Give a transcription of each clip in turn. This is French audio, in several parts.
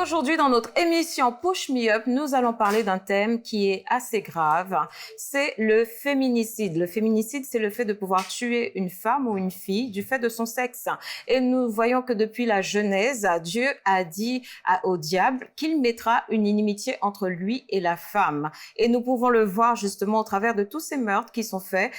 Aujourd'hui, dans notre émission Push Me Up, nous allons parler d'un thème qui est assez grave. C'est le féminicide. Le féminicide, c'est le fait de pouvoir tuer une femme ou une fille du fait de son sexe. Et nous voyons que depuis la Genèse, Dieu a dit au diable qu'il mettra une inimitié entre lui et la femme. Et nous pouvons le voir justement au travers de tous ces meurtres qui sont faits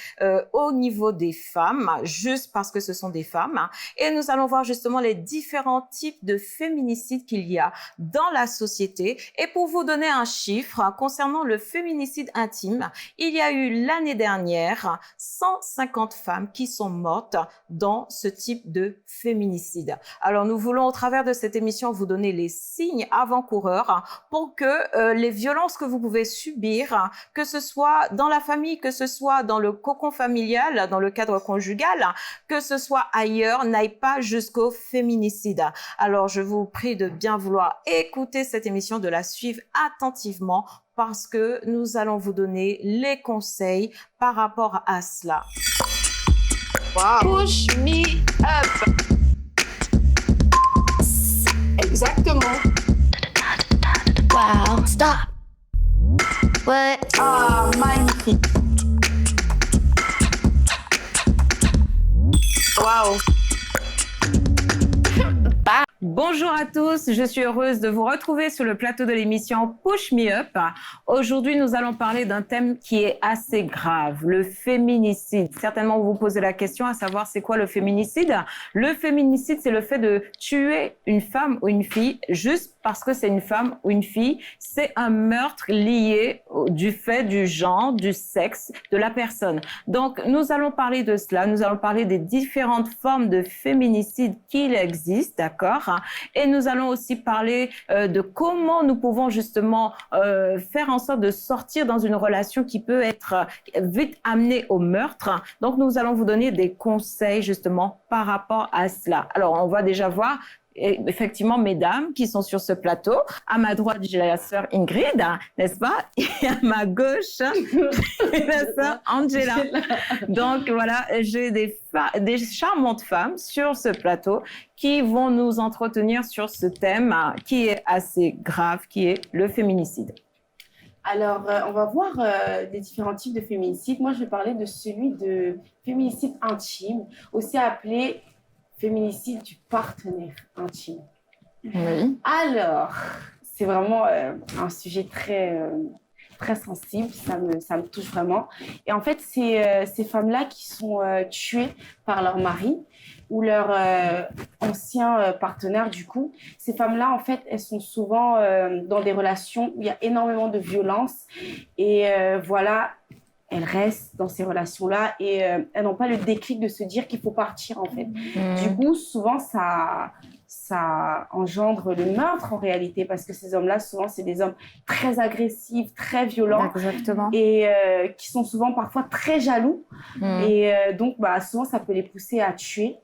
au niveau des femmes, juste parce que ce sont des femmes. Et nous allons voir justement les différents types de féminicide qu'il y a dans la société. Et pour vous donner un chiffre concernant le féminicide intime, il y a eu l'année dernière 150 femmes qui sont mortes dans ce type de féminicide. Alors nous voulons au travers de cette émission vous donner les signes avant-coureurs pour que les violences que vous pouvez subir, que ce soit dans la famille, que ce soit dans le cocon familial, dans le cadre conjugal, que ce soit ailleurs, n'aille pas jusqu'au féminicide. Alors je vous prie de bien vouloir écouter cette émission, de la suivre attentivement parce que nous allons vous donner les conseils par rapport à cela. Wow. Push me up. Exactement. Wow. Stop. What? Ah, magnifique. Wow. Bonjour à tous, je suis heureuse de vous retrouver sur le plateau de l'émission Push Me Up. Aujourd'hui, nous allons parler d'un thème qui est assez grave, le féminicide. Certainement, vous vous posez la question à savoir c'est quoi le féminicide. Le féminicide, c'est le fait de tuer une femme ou une fille juste parce que c'est une femme ou une fille. C'est un meurtre lié du fait du genre, du sexe de la personne. Donc, nous allons parler de cela. Nous allons parler des différentes formes de féminicide qu'il existe, d'accord? Et nous allons aussi parler de comment nous pouvons justement faire en sorte de sortir dans une relation qui peut être vite amenée au meurtre. Donc, nous allons vous donner des conseils justement par rapport à cela. Alors, on va déjà voir effectivement, mesdames qui sont sur ce plateau. À ma droite, j'ai la sœur Ingrid, n'est-ce pas? Et à ma gauche, j'ai la sœur Angela. Donc, voilà, j'ai des charmantes femmes sur ce plateau qui vont nous entretenir sur ce thème qui est assez grave, qui est le féminicide. Alors, on va voir les différents types de féminicide. Moi, je vais parler de celui de féminicide intime, aussi appelé féminicide du partenaire intime. Oui. Alors, c'est vraiment un sujet très sensible, ça me touche vraiment. Et en fait, c'est ces femmes-là qui sont tuées par leur mari ou leur ancien partenaire du coup. Ces femmes-là, en fait, elles sont souvent dans des relations où il y a énormément de violence et voilà, elles restent dans ces relations-là et elles n'ont pas le déclic de se dire qu'il faut partir en fait. Du coup, souvent, ça engendre le meurtre en réalité parce que ces hommes-là, souvent, c'est des hommes très agressifs, très violents. Exactement. Et qui sont souvent parfois très jaloux. Et donc, souvent, ça peut les pousser à tuer.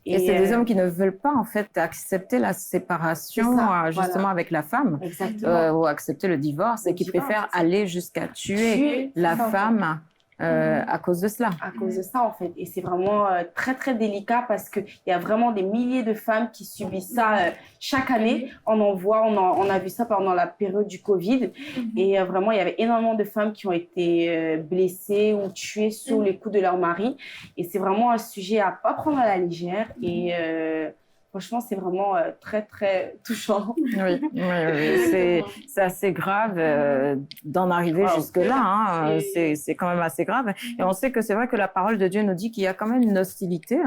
Et c'est des hommes qui ne veulent pas, en fait, accepter la séparation, justement, avec la femme. Ou accepter le divorce, et qui préfèrent aller jusqu'à tuer la femme à cause de cela. À cause de ça, en fait. Et c'est vraiment très, très délicat parce qu'il y a vraiment des milliers de femmes qui subissent ça chaque année. On a vu ça pendant la période du Covid. Et vraiment, il y avait énormément de femmes qui ont été blessées ou tuées sous les coups de leur mari. Et c'est vraiment un sujet à ne pas prendre à la légère. Et franchement, c'est vraiment très, très touchant. Oui, c'est assez grave d'en arriver jusque-là. Hein. C'est quand même assez grave. Et on sait que c'est vrai que la parole de Dieu nous dit qu'il y a quand même une hostilité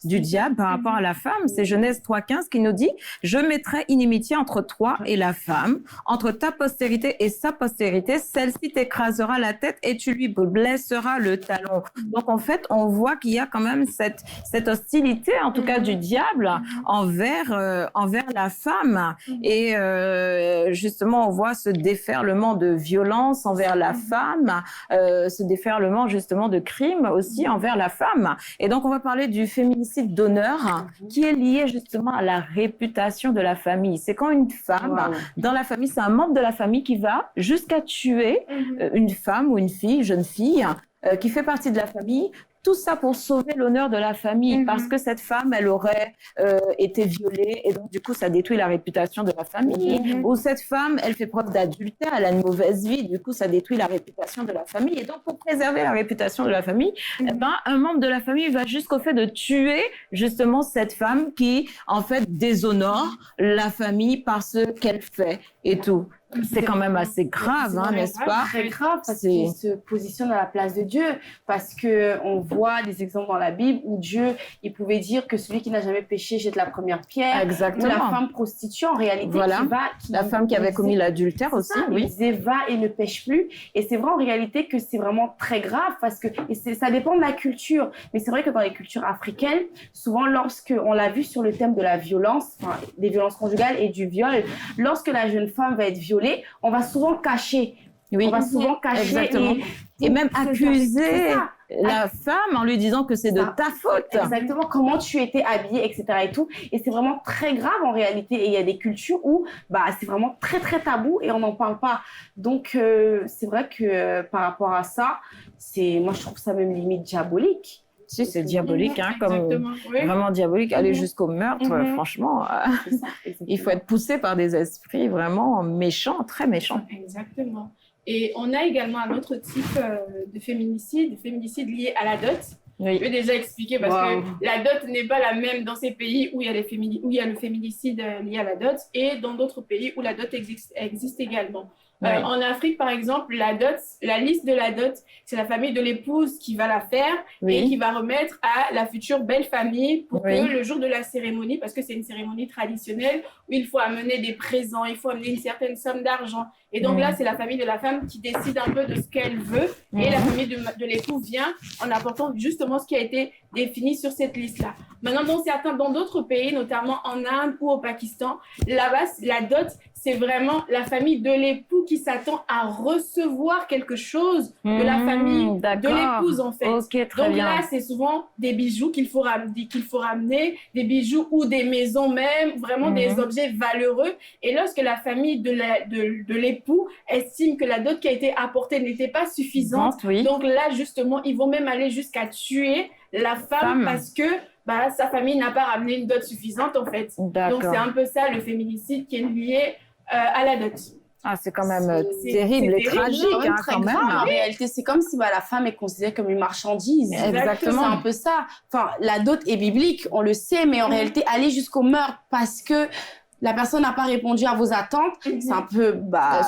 du diable par rapport à la femme. C'est Genèse 3,15 qui nous dit « Je mettrai inimitié entre toi et la femme, entre ta postérité et sa postérité. Celle-ci t'écrasera la tête et tu lui blesseras le talon. » Donc, en fait, on voit qu'il y a quand même cette hostilité, en tout cas du diable, envers la femme. Et justement, on voit ce déferlement de violence envers la femme, ce déferlement justement de crimes aussi envers la femme. Et donc, on va parler du féminicide d'honneur qui est lié justement à la réputation de la famille. C'est quand une femme, dans la famille, c'est un membre de la famille qui va jusqu'à tuer une femme ou une fille, jeune fille, qui fait partie de la famille Tout ça pour sauver l'honneur de la famille, parce que cette femme, elle aurait été violée, et donc du coup, ça détruit la réputation de la famille. Ou cette femme, elle fait preuve d'adultère, elle a une mauvaise vie, du coup, ça détruit la réputation de la famille. Et donc, pour préserver la réputation de la famille, eh ben, un membre de la famille va jusqu'au fait de tuer justement cette femme qui, en fait, déshonore la famille par ce qu'elle fait et tout. C'est quand même assez grave, hein, n'est-ce pas? Très grave parce qu'il se positionne à la place de Dieu. Parce que on voit des exemples dans la Bible où Dieu, il pouvait dire que celui qui n'a jamais péché jette la première pierre. Exactement. Ou la femme prostituée, en réalité, voilà. La femme qui avait commis l'adultère aussi, oui. Il disait va et ne pêche plus. Et c'est vrai en réalité que c'est vraiment très grave parce que ça dépend de la culture. Mais c'est vrai que dans les cultures africaines, souvent lorsqu'on l'a vu sur le thème de la violence, enfin, des violences conjugales et du viol, lorsque la jeune femme va être violée, on va souvent cacher. Oui. On va souvent cacher. Exactement. Et même accuser la femme en lui disant que c'est de ta faute. Exactement. Comment tu étais habillée, etc. et tout. Et c'est vraiment très grave en réalité. Et il y a des cultures où c'est vraiment très, très tabou et on n'en parle pas. Donc, c'est vrai que par rapport à ça, moi, je trouve ça même limite diabolique. Si, c'est diabolique, hein, comme vraiment diabolique. Aller jusqu'au meurtre, franchement, il faut être poussé par des esprits vraiment méchants, très méchants. Exactement. Et on a également un autre type de féminicide lié à la dot. Oui. Je vais déjà expliquer parce que la dot n'est pas la même dans ces pays où il y a le féminicide lié à la dot et dans d'autres pays où la dot existe également. Oui. En Afrique, par exemple, la liste de la dot, c'est la famille de l'épouse qui va la faire et qui va remettre à la future belle famille pour que le jour de la cérémonie, parce que c'est une cérémonie traditionnelle où il faut amener des présents, il faut amener une certaine somme d'argent. Et donc là, c'est la famille de la femme qui décide un peu de ce qu'elle veut et la famille de l'époux vient en apportant justement ce qui a été défini sur cette liste-là. Maintenant, dans d'autres pays, notamment en Inde ou au Pakistan, là-bas, la dot, c'est vraiment la famille de l'époux qui s'attend à recevoir quelque chose de la famille de l'épouse, en fait. Okay, donc là, c'est souvent des bijoux qu'il faut ramener, des bijoux ou des maisons même, vraiment des objets valeureux. Et lorsque la famille de l'époux estime que la dot qui a été apportée n'était pas suffisante, donc là, justement, ils vont même aller jusqu'à tuer la femme parce que sa famille n'a pas ramené une dot suffisante, en fait. Donc, c'est un peu ça, le féminicide qui est lié à la dot. Ah, c'est quand même terrible et tragique, hein, quand même. En réalité, c'est comme si la femme est considérée comme une marchandise. Exactement. C'est un peu ça. Enfin, la dot est biblique, on le sait, mais en réalité, aller jusqu'au meurtre parce que la personne n'a pas répondu à vos attentes, c'est un peu...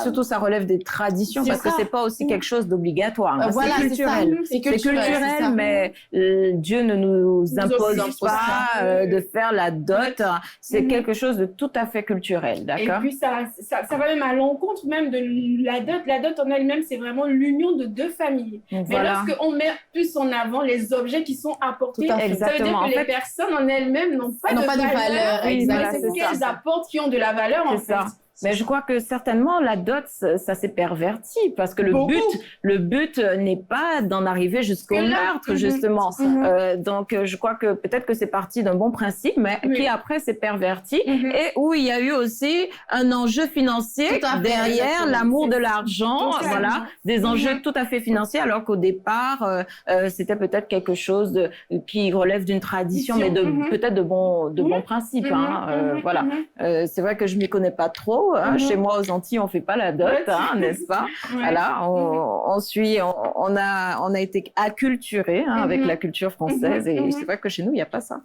surtout, ça relève des traditions, parce que c'est pas aussi quelque chose d'obligatoire. Voilà, c'est culturel. C'est culturel, mais Dieu ne nous impose pas de faire la dot. C'est quelque chose de tout à fait culturel, d'accord? Et puis, ça va même à l'encontre même de la dot. La dot en elle-même, c'est vraiment l'union de deux familles. Mais lorsqu'on met plus en avant les objets qui sont apportés, ça veut dire que les personnes en elles-mêmes n'ont pas de valeur. Exactement. C'est ce qu'elles apportent qui ont de la valeur, en fait. Mais je crois que certainement la dot, ça s'est perverti parce que le but n'est pas d'en arriver jusqu'au meurtre, justement. Donc, je crois que peut-être que c'est parti d'un bon principe, mais qui après s'est perverti et où il y a eu aussi un enjeu financier derrière l'amour de l'argent, des enjeux tout à fait financiers, alors qu'au départ, c'était peut-être quelque chose qui relève d'une tradition, mais peut-être de bons principes. C'est vrai que je m'y connais pas trop. Chez moi, aux Antilles, on fait pas la dot, n'est-ce pas? Voilà, on a été acculturés avec la culture française et c'est vrai que chez nous, il n'y a pas ça.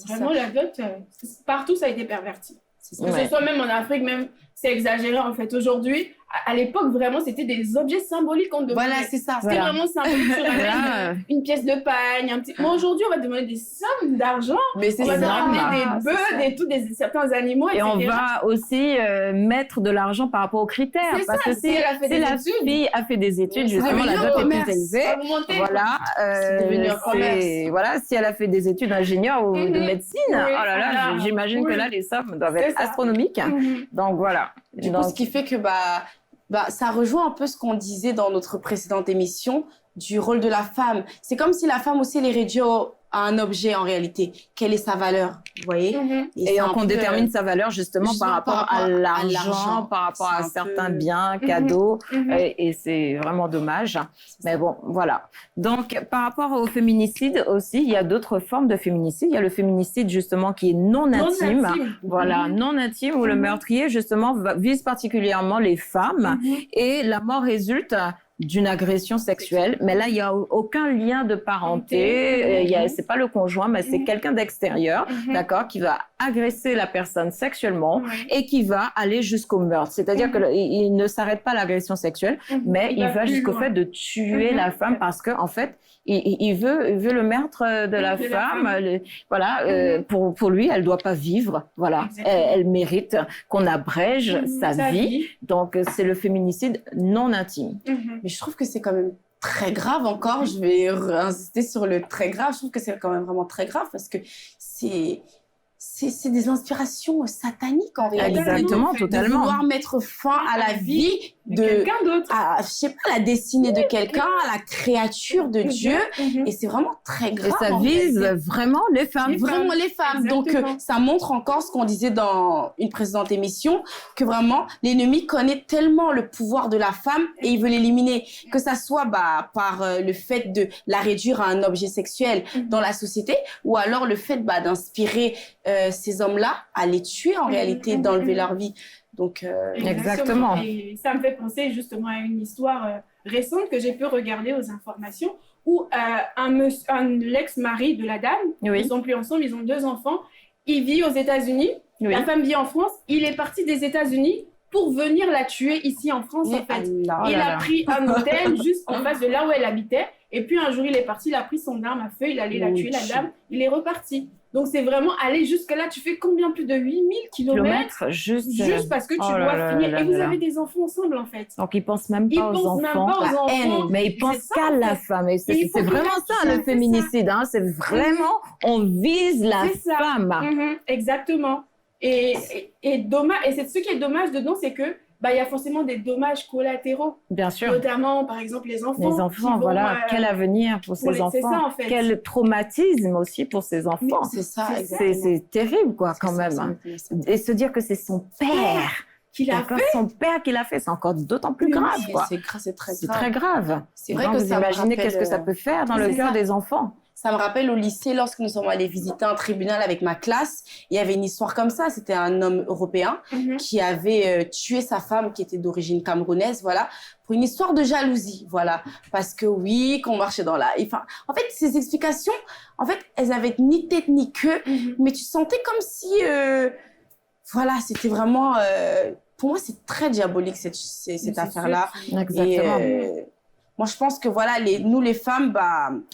Vraiment, la dot, partout, ça a été perverti. Que ce soit même en Afrique, même, c'est exagéré en fait. Aujourd'hui, à l'époque, vraiment, c'était des objets symboliques qu'on demandait. Voilà, c'est ça. C'était vraiment symbolique. Une pièce de pagne, Moi, aujourd'hui, on va demander des sommes d'argent. Mais c'est on va ça. demander des bœufs, certains animaux, etc. Et on va aussi mettre de l'argent par rapport aux critères. Parce que si la fille a fait des études, justement, la dot est plus élevée. Voilà, si elle a fait des études d'ingénieur ou de médecine, j'imagine que là, les sommes doivent être astronomiques. Donc, voilà. Du coup, ce qui fait que ça rejoint un peu ce qu'on disait dans notre précédente émission du rôle de la femme. C'est comme si la femme aussi elle est réduite à un objet en réalité. Quelle est sa valeur, vous voyez? Et on détermine sa valeur justement par rapport à l'argent, par rapport à C'est un certains peu- biens, cadeaux, et c'est vraiment dommage. Mais bon, voilà. Donc, par rapport au féminicide aussi, il y a d'autres formes de féminicide. Il y a le féminicide justement qui est non intime. Voilà, non intime, où le meurtrier justement vise particulièrement les femmes et la mort résulte d'une agression sexuelle, mais là il y a aucun lien de parenté, c'est pas le conjoint, mais c'est quelqu'un d'extérieur, d'accord, qui va agresser la personne sexuellement et qui va aller jusqu'au meurtre. C'est-à-dire que il ne s'arrête pas à l'agression sexuelle, mais il va jusqu'au fait de tuer la femme parce que en fait il veut le meurtre de la femme. Voilà, pour lui, elle doit pas vivre. Voilà, elle mérite qu'on abrège sa vie. Donc, c'est le féminicide non intime. Mais je trouve que c'est quand même très grave encore. Je vais insister sur le très grave. Je trouve que c'est quand même vraiment très grave parce que c'est des inspirations sataniques en réalité. Exactement, totalement. De vouloir mettre fin à la vie de quelqu'un d'autre. Je sais pas, la destinée de quelqu'un, à la créature de Dieu. Et c'est vraiment très grave. Et ça vise vraiment les femmes. Vraiment les femmes. Donc, ça montre encore ce qu'on disait dans une précédente émission, que vraiment, l'ennemi connaît tellement le pouvoir de la femme et il veut l'éliminer. Que ça soit par le fait de la réduire à un objet sexuel dans la société, ou alors le fait d'inspirer ces hommes-là à les tuer en réalité, d'enlever leur vie. Donc, exactement. Et ça me fait penser justement à une histoire récente que j'ai pu regarder aux informations où l'ex-mari de la dame, ils sont plus ensemble, ils ont 2 enfants, il vit aux États-Unis, la femme vit en France, il est parti des États-Unis pour venir la tuer ici en France en fait. Il a pris un hôtel juste en face de là où elle habitait et puis un jour il est parti, il a pris son arme à feu, il allait la tuer la dame, il est reparti. Donc, c'est vraiment aller jusque-là. Tu fais combien? Plus de 8000 kilomètres juste parce que tu dois finir. Et vous avez des enfants ensemble, en fait. Donc, ils ne pensent même pas aux enfants. Mais ils pensent qu'à la femme. Et c'est vraiment ça, le féminicide. Hein. C'est vraiment, on vise la femme. Exactement. Et ce qui est dommage dedans, c'est que il y a forcément des dommages collatéraux. Bien sûr. Notamment, par exemple, les enfants. Les enfants, voilà. Quel avenir pour ces enfants. C'est ça, en fait. Quel traumatisme aussi pour ces enfants. C'est ça, exactement. C'est terrible, quoi, quand même. Et se dire que c'est son père qui l'a fait. Son père qui l'a fait, c'est encore d'autant plus grave, quoi. C'est très grave. C'est très grave. C'est vrai que vous imaginez qu'est-ce que ça peut faire dans le cœur des enfants. Ça me rappelle au lycée, lorsque nous sommes allés visiter un tribunal avec ma classe, il y avait une histoire comme ça. C'était un homme européen qui avait tué sa femme qui était d'origine camerounaise, voilà, pour une histoire de jalousie, voilà. Parce que oui, qu'on marchait dans la... Enfin, en fait, ces explications, en fait, elles avaient ni tête ni queue, mais tu sentais comme si... voilà, c'était vraiment... pour moi, c'est très diabolique, cette affaire-là. Exactement. Et, moi, je pense que voilà, nous les femmes,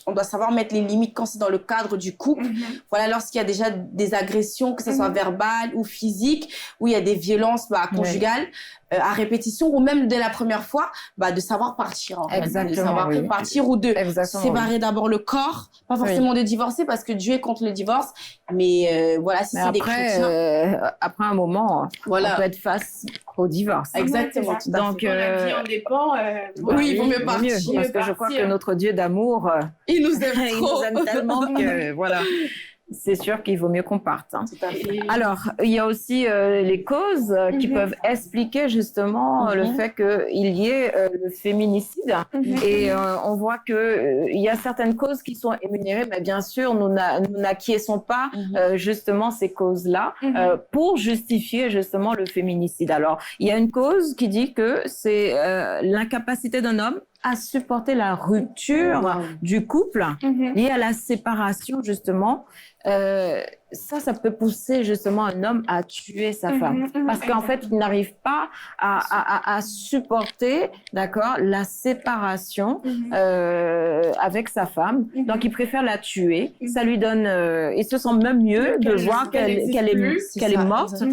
on doit savoir mettre les limites quand c'est dans le cadre du couple. Voilà, lorsqu'il y a déjà des agressions, que ce soit verbales ou physiques, où il y a des violences conjugales à répétition, ou même dès la première fois, de savoir partir. En fait. Exactement. De savoir partir ou de séparer d'abord le corps, pas forcément de divorcer parce que Dieu est contre le divorce, mais voilà, si c'est des chrétiens. Après un moment, on peut être face au divorce. Exactement. Donc, la vie en dépend. Oui, il vaut mieux partir. Parce que je crois que notre Dieu d'amour, il nous aime trop. Il nous aime tellement que, voilà, c'est sûr qu'il vaut mieux qu'on parte. Hein. Alors, il y a aussi les causes qui peuvent expliquer justement le fait qu'il y ait le féminicide. Et on voit qu'il y a certaines causes qui sont énumérées, mais bien sûr, nous n'acquiesçons pas justement ces causes-là pour justifier justement le féminicide. Alors, il y a une cause qui dit que c'est l'incapacité d'un homme à supporter la rupture du couple liée à la séparation justement. Ça peut pousser justement un homme à tuer sa femme parce qu'en fait il n'arrive pas à supporter, d'accord, la séparation avec sa femme, donc il préfère la tuer. Ça lui donne, il se sent même mieux de voir qu'elle est morte,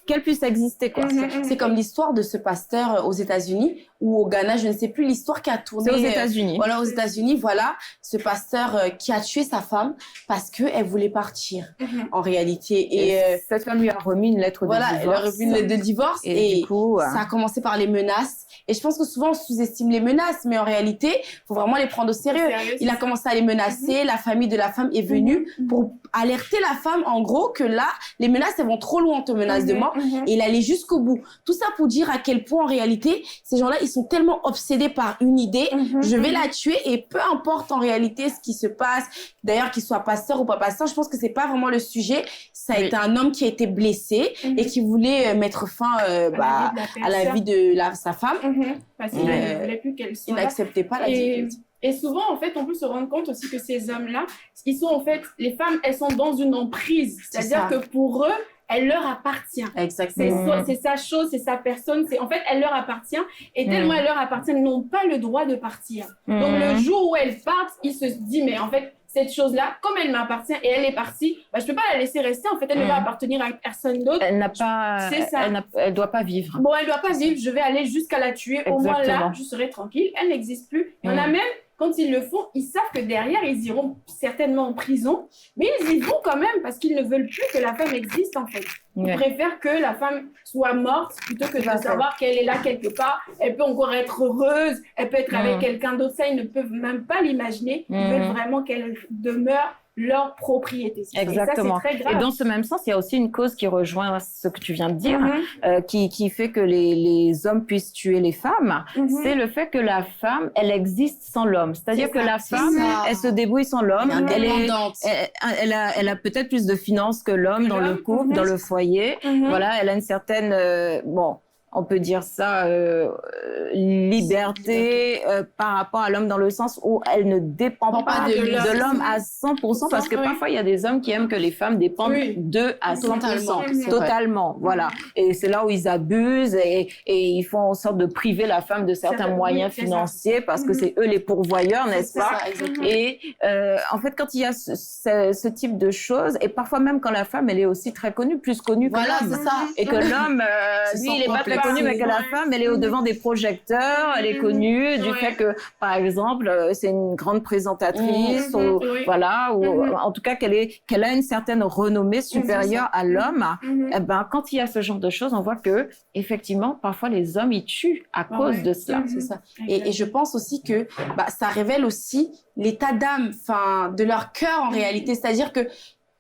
qu'elle puisse exister, quoi. C'est comme l'histoire de ce pasteur aux États-Unis ou au Ghana, je ne sais plus l'histoire qui a tourné. C'est aux États-Unis. Voilà, aux États-Unis, voilà, ce pasteur qui a tué sa femme parce qu'elle voulait partir, en réalité. Et cette femme lui a remis une lettre de divorce. Voilà, elle a remis une lettre de divorce et du coup, ça a commencé par les menaces. Et je pense que souvent, on sous-estime les menaces, mais en réalité, il faut vraiment les prendre au sérieux. Il a commencé à les menacer, la famille de la femme est venue pour alerter la femme, en gros, que là, les menaces, elles vont trop loin, on te menace de mort. Et il allait jusqu'au bout. Tout ça pour dire à quel point, en réalité, ces gens-là, ils sont tellement obsédés par une idée, je vais la tuer, et peu importe en réalité ce qui se passe, d'ailleurs qu'il soit pasteur ou pas pasteur, je pense que c'est pas vraiment le sujet. Ça a été un homme qui a été blessé et qui voulait mettre fin à la vie de sa femme. Parce qu'il ne voulait plus qu'elle soit il n'acceptait pas la vie. Et souvent, en fait, on peut se rendre compte aussi que ces hommes-là, ils sont en fait, les femmes, elles sont dans une emprise. C'est-à-dire que pour eux, elle leur appartient. Exactement. C'est sa chose, c'est sa personne. En fait, elle leur appartient. Et tellement elle leur appartient, ils n'ont pas le droit de partir. Donc, le jour où elles partent, ils se disent, mais en fait, cette chose-là, comme elle m'appartient et elle est partie, bah, je peux pas la laisser rester. En fait, elle ne va appartenir à personne d'autre. Elle n'a pas, elle doit pas vivre. Bon, elle doit pas vivre. Je vais aller jusqu'à la tuer. Au moins là, je serai tranquille. Elle n'existe plus. Il y en a même, quand ils le font, ils savent que derrière, ils iront certainement en prison, mais ils y vont quand même parce qu'ils ne veulent plus que la femme existe, en fait. Ils préfèrent que la femme soit morte plutôt que de savoir qu'elle est là quelque part. Elle peut encore être heureuse, elle peut être avec quelqu'un d'autre. Ça, ils ne peuvent même pas l'imaginer. Ils veulent vraiment qu'elle demeure leur propriété. Exactement. Et ça, c'est très grave. Et dans ce même sens, il y a aussi une cause qui rejoint ce que tu viens de dire, qui fait que les hommes puissent tuer les femmes. C'est le fait que la femme, elle existe sans l'homme. C'est-à-dire que la femme, elle se débrouille sans l'homme. Elle a peut-être plus de finances que l'homme dans le couple, dans le foyer. Voilà, elle a une certaine, on peut dire ça, liberté par rapport à l'homme dans le sens où elle ne dépend pas de l'homme à 100%, parce que parfois il y a des hommes qui aiment que les femmes dépendent d'eux à 100%. Totalement, voilà. Et c'est là où ils abusent et ils font en sorte de priver la femme de certains moyens financiers parce que c'est eux les pourvoyeurs, n'est-ce pas? Et en fait, quand il y a ce type de choses, et parfois même quand la femme, elle est aussi très connue, plus connue que l'homme, et que l'homme, lui, il est pas très connue, mais que la femme, elle est au-devant des projecteurs, elle est connue du fait que, par exemple, c'est une grande présentatrice, ou, voilà, ou en tout cas qu'elle a une certaine renommée supérieure à l'homme. Eh ben, quand il y a ce genre de choses, on voit que, effectivement, parfois les hommes, ils tuent à cause de cela. C'est ça. Et je pense aussi que ça révèle aussi l'état d'âme, de leur cœur en réalité. C'est-à-dire que,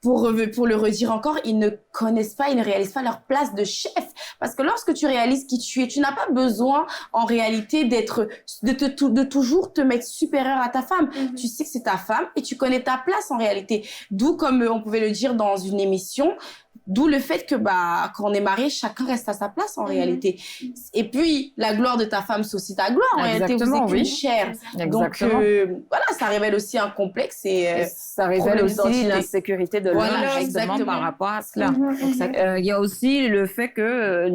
pour le redire encore, ils ne connaissent pas, ils ne réalisent pas leur place de chef. Parce que lorsque tu réalises qui tu es, tu n'as pas besoin, en réalité, de toujours te mettre supérieur à ta femme. Tu sais que c'est ta femme et tu connais ta place, en réalité. D'où, comme on pouvait le dire dans une émission, d'où le fait que, quand on est marié, chacun reste à sa place, en réalité. Et puis, la gloire de ta femme, c'est aussi ta gloire, en réalité. Vous êtes qu'une chair. Donc, voilà, ça révèle aussi un complexe et ça révèle aussi l'insécurité de l'homme, justement, par rapport à cela. Il y a aussi le fait que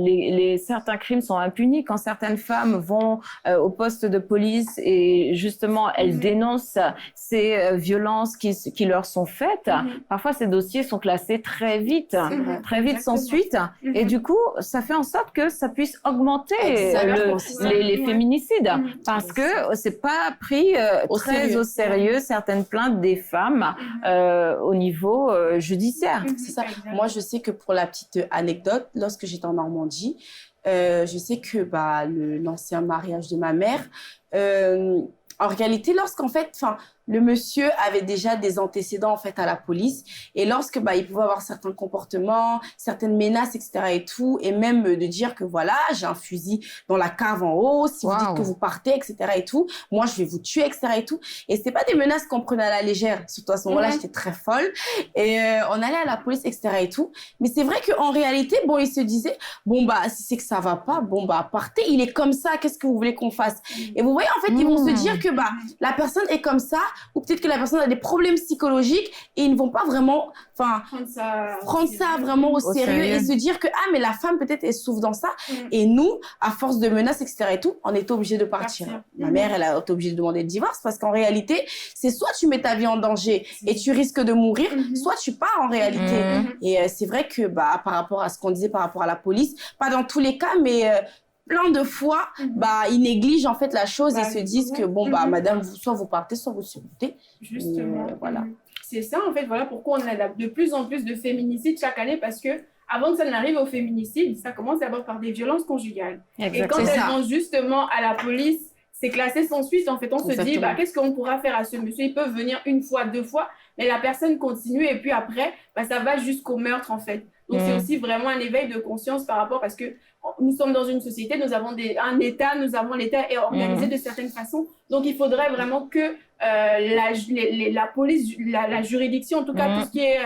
certains crimes sont impunis. Quand certaines femmes vont au poste de police et, justement, elles dénoncent ces violences qui leur sont faites, parfois, ces dossiers sont classés très vite. Très vite sans suite. Et du coup, ça fait en sorte que ça puisse augmenter les féminicides. Parce que c'est pas pris très au sérieux certaines plaintes des femmes au niveau judiciaire. C'est ça. Moi, je sais que pour la petite anecdote, lorsque j'étais en Normandie, je sais que l'ancien mariage de ma mère, en réalité, lorsqu'en fait, le monsieur avait déjà des antécédents en fait à la police et lorsque il pouvait avoir certains comportements, certaines menaces, etc. et tout, et même de dire que voilà, j'ai un fusil dans la cave en haut, si vous dites que vous partez, etc. et tout, moi je vais vous tuer, etc. et tout. Et c'était pas des menaces qu'on prenait à la légère. Surtout à ce moment-là, j'étais très folle et on allait à la police, etc. et tout. Mais c'est vrai qu'en réalité, il se disait si c'est que ça va pas, partez. Il est comme ça. Qu'est-ce que vous voulez qu'on fasse? Et vous voyez, en fait, ils vont se dire que la personne est comme ça. Ou peut-être que la personne a des problèmes psychologiques et ils ne vont pas vraiment prendre ça vraiment au sérieux et se dire que mais la femme peut-être elle souffre dans ça et nous à force de menaces, etc. et tout, on était obligé de partir. Ma mère, elle a été obligée de demander le divorce parce qu'en réalité c'est soit tu mets ta vie en danger et tu risques de mourir, soit tu pars en réalité. Et c'est vrai que par rapport à ce qu'on disait par rapport à la police, pas dans tous les cas, mais plein de fois, ils négligent en fait la chose et se disent que madame, soit vous partez, soit vous surmontez. Justement. Voilà. C'est ça, en fait, voilà pourquoi on a de plus en plus de féminicides chaque année, parce que avant que ça n'arrive au féminicide, ça commence d'abord par des violences conjugales. Exactement. Et quand elles vont justement à la police, c'est classé sans suite. En fait, on se dit, qu'est-ce qu'on pourra faire à ce monsieur? Ils peuvent venir une fois, deux fois, mais la personne continue et puis après, ça va jusqu'au meurtre, en fait. Donc, c'est aussi vraiment un éveil de conscience par rapport, parce que nous sommes dans une société, nous avons un État, l'État est organisé de certaines façons. Donc, il faudrait vraiment que la police, la juridiction, en tout cas tout ce qui est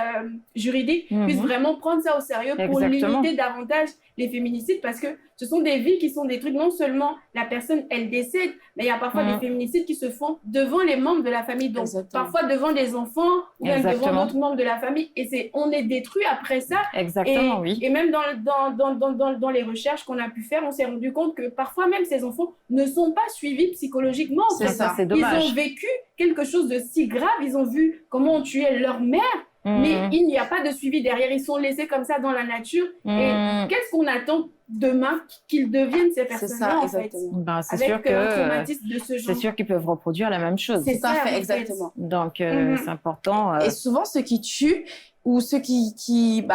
juridique, puisse vraiment prendre ça au sérieux pour limiter davantage les féminicides, parce que ce sont des vies qui sont détruites. Non seulement la personne, elle décède, mais il y a parfois des féminicides qui se font devant les membres de la famille, donc parfois devant des enfants ou même devant d'autres membres de la famille, et on est détruit après ça. Exactement, Et même dans les recherches qu'on a pu faire, on s'est rendu compte que parfois même ces enfants ne sont pas suivis psychologiquement. C'est ça, c'est dommage. Ils ont vécu quelque chose de si grave, ils ont vu comment on tuait leur mère, mais il n'y a pas de suivi derrière. Ils sont laissés comme ça dans la nature. Et qu'est-ce qu'on attend demain qu'ils deviennent ces personnes-là, en fait, c'est sûr c'est sûr qu'ils peuvent reproduire la même chose. C'est ça, exactement. Donc, c'est important. Et souvent, ceux qui tuent ou ceux qui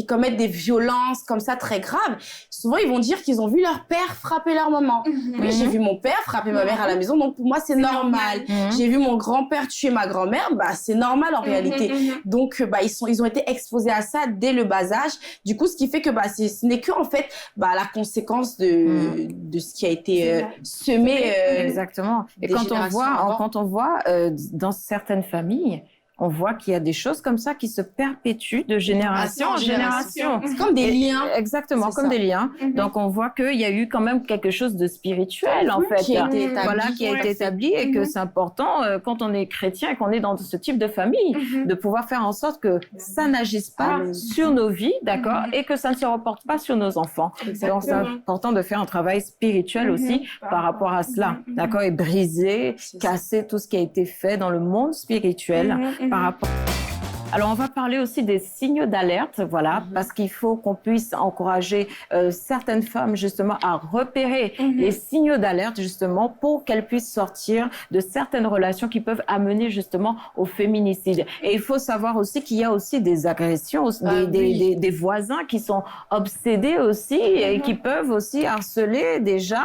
commettent des violences comme ça très graves, souvent ils vont dire qu'ils ont vu leur père frapper leur maman. Oui, j'ai vu mon père frapper ma mère à la maison, donc pour moi c'est normal. J'ai vu mon grand-père tuer ma grand-mère, c'est normal en réalité. Donc ils ont été exposés à ça dès le bas âge. Du coup, ce qui fait que ce n'est que en fait la conséquence de ce qui a été semé. Exactement. Et quand on voit dans certaines familles, on voit qu'il y a des choses comme ça qui se perpétuent de génération en génération. C'est comme des liens. Exactement, comme des liens. Donc, on voit qu'il y a eu quand même quelque chose de spirituel, en fait. Qui a été établi. Voilà, qui a été établi et que c'est important, quand on est chrétien et qu'on est dans ce type de famille, de pouvoir faire en sorte que ça n'agisse pas sur nos vies, d'accord, et que ça ne se reporte pas sur nos enfants. Exactement. Donc, c'est important de faire un travail spirituel aussi par rapport à cela, d'accord, et briser, casser tout ce qui a été fait dans le monde spirituel. Par rapport. Alors, on va parler aussi des signaux d'alerte, voilà, parce qu'il faut qu'on puisse encourager certaines femmes, justement, à repérer les signaux d'alerte, justement, pour qu'elles puissent sortir de certaines relations qui peuvent amener, justement, au féminicide. Et il faut savoir aussi qu'il y a aussi des agressions, des voisins qui sont obsédés aussi et qui peuvent aussi harceler déjà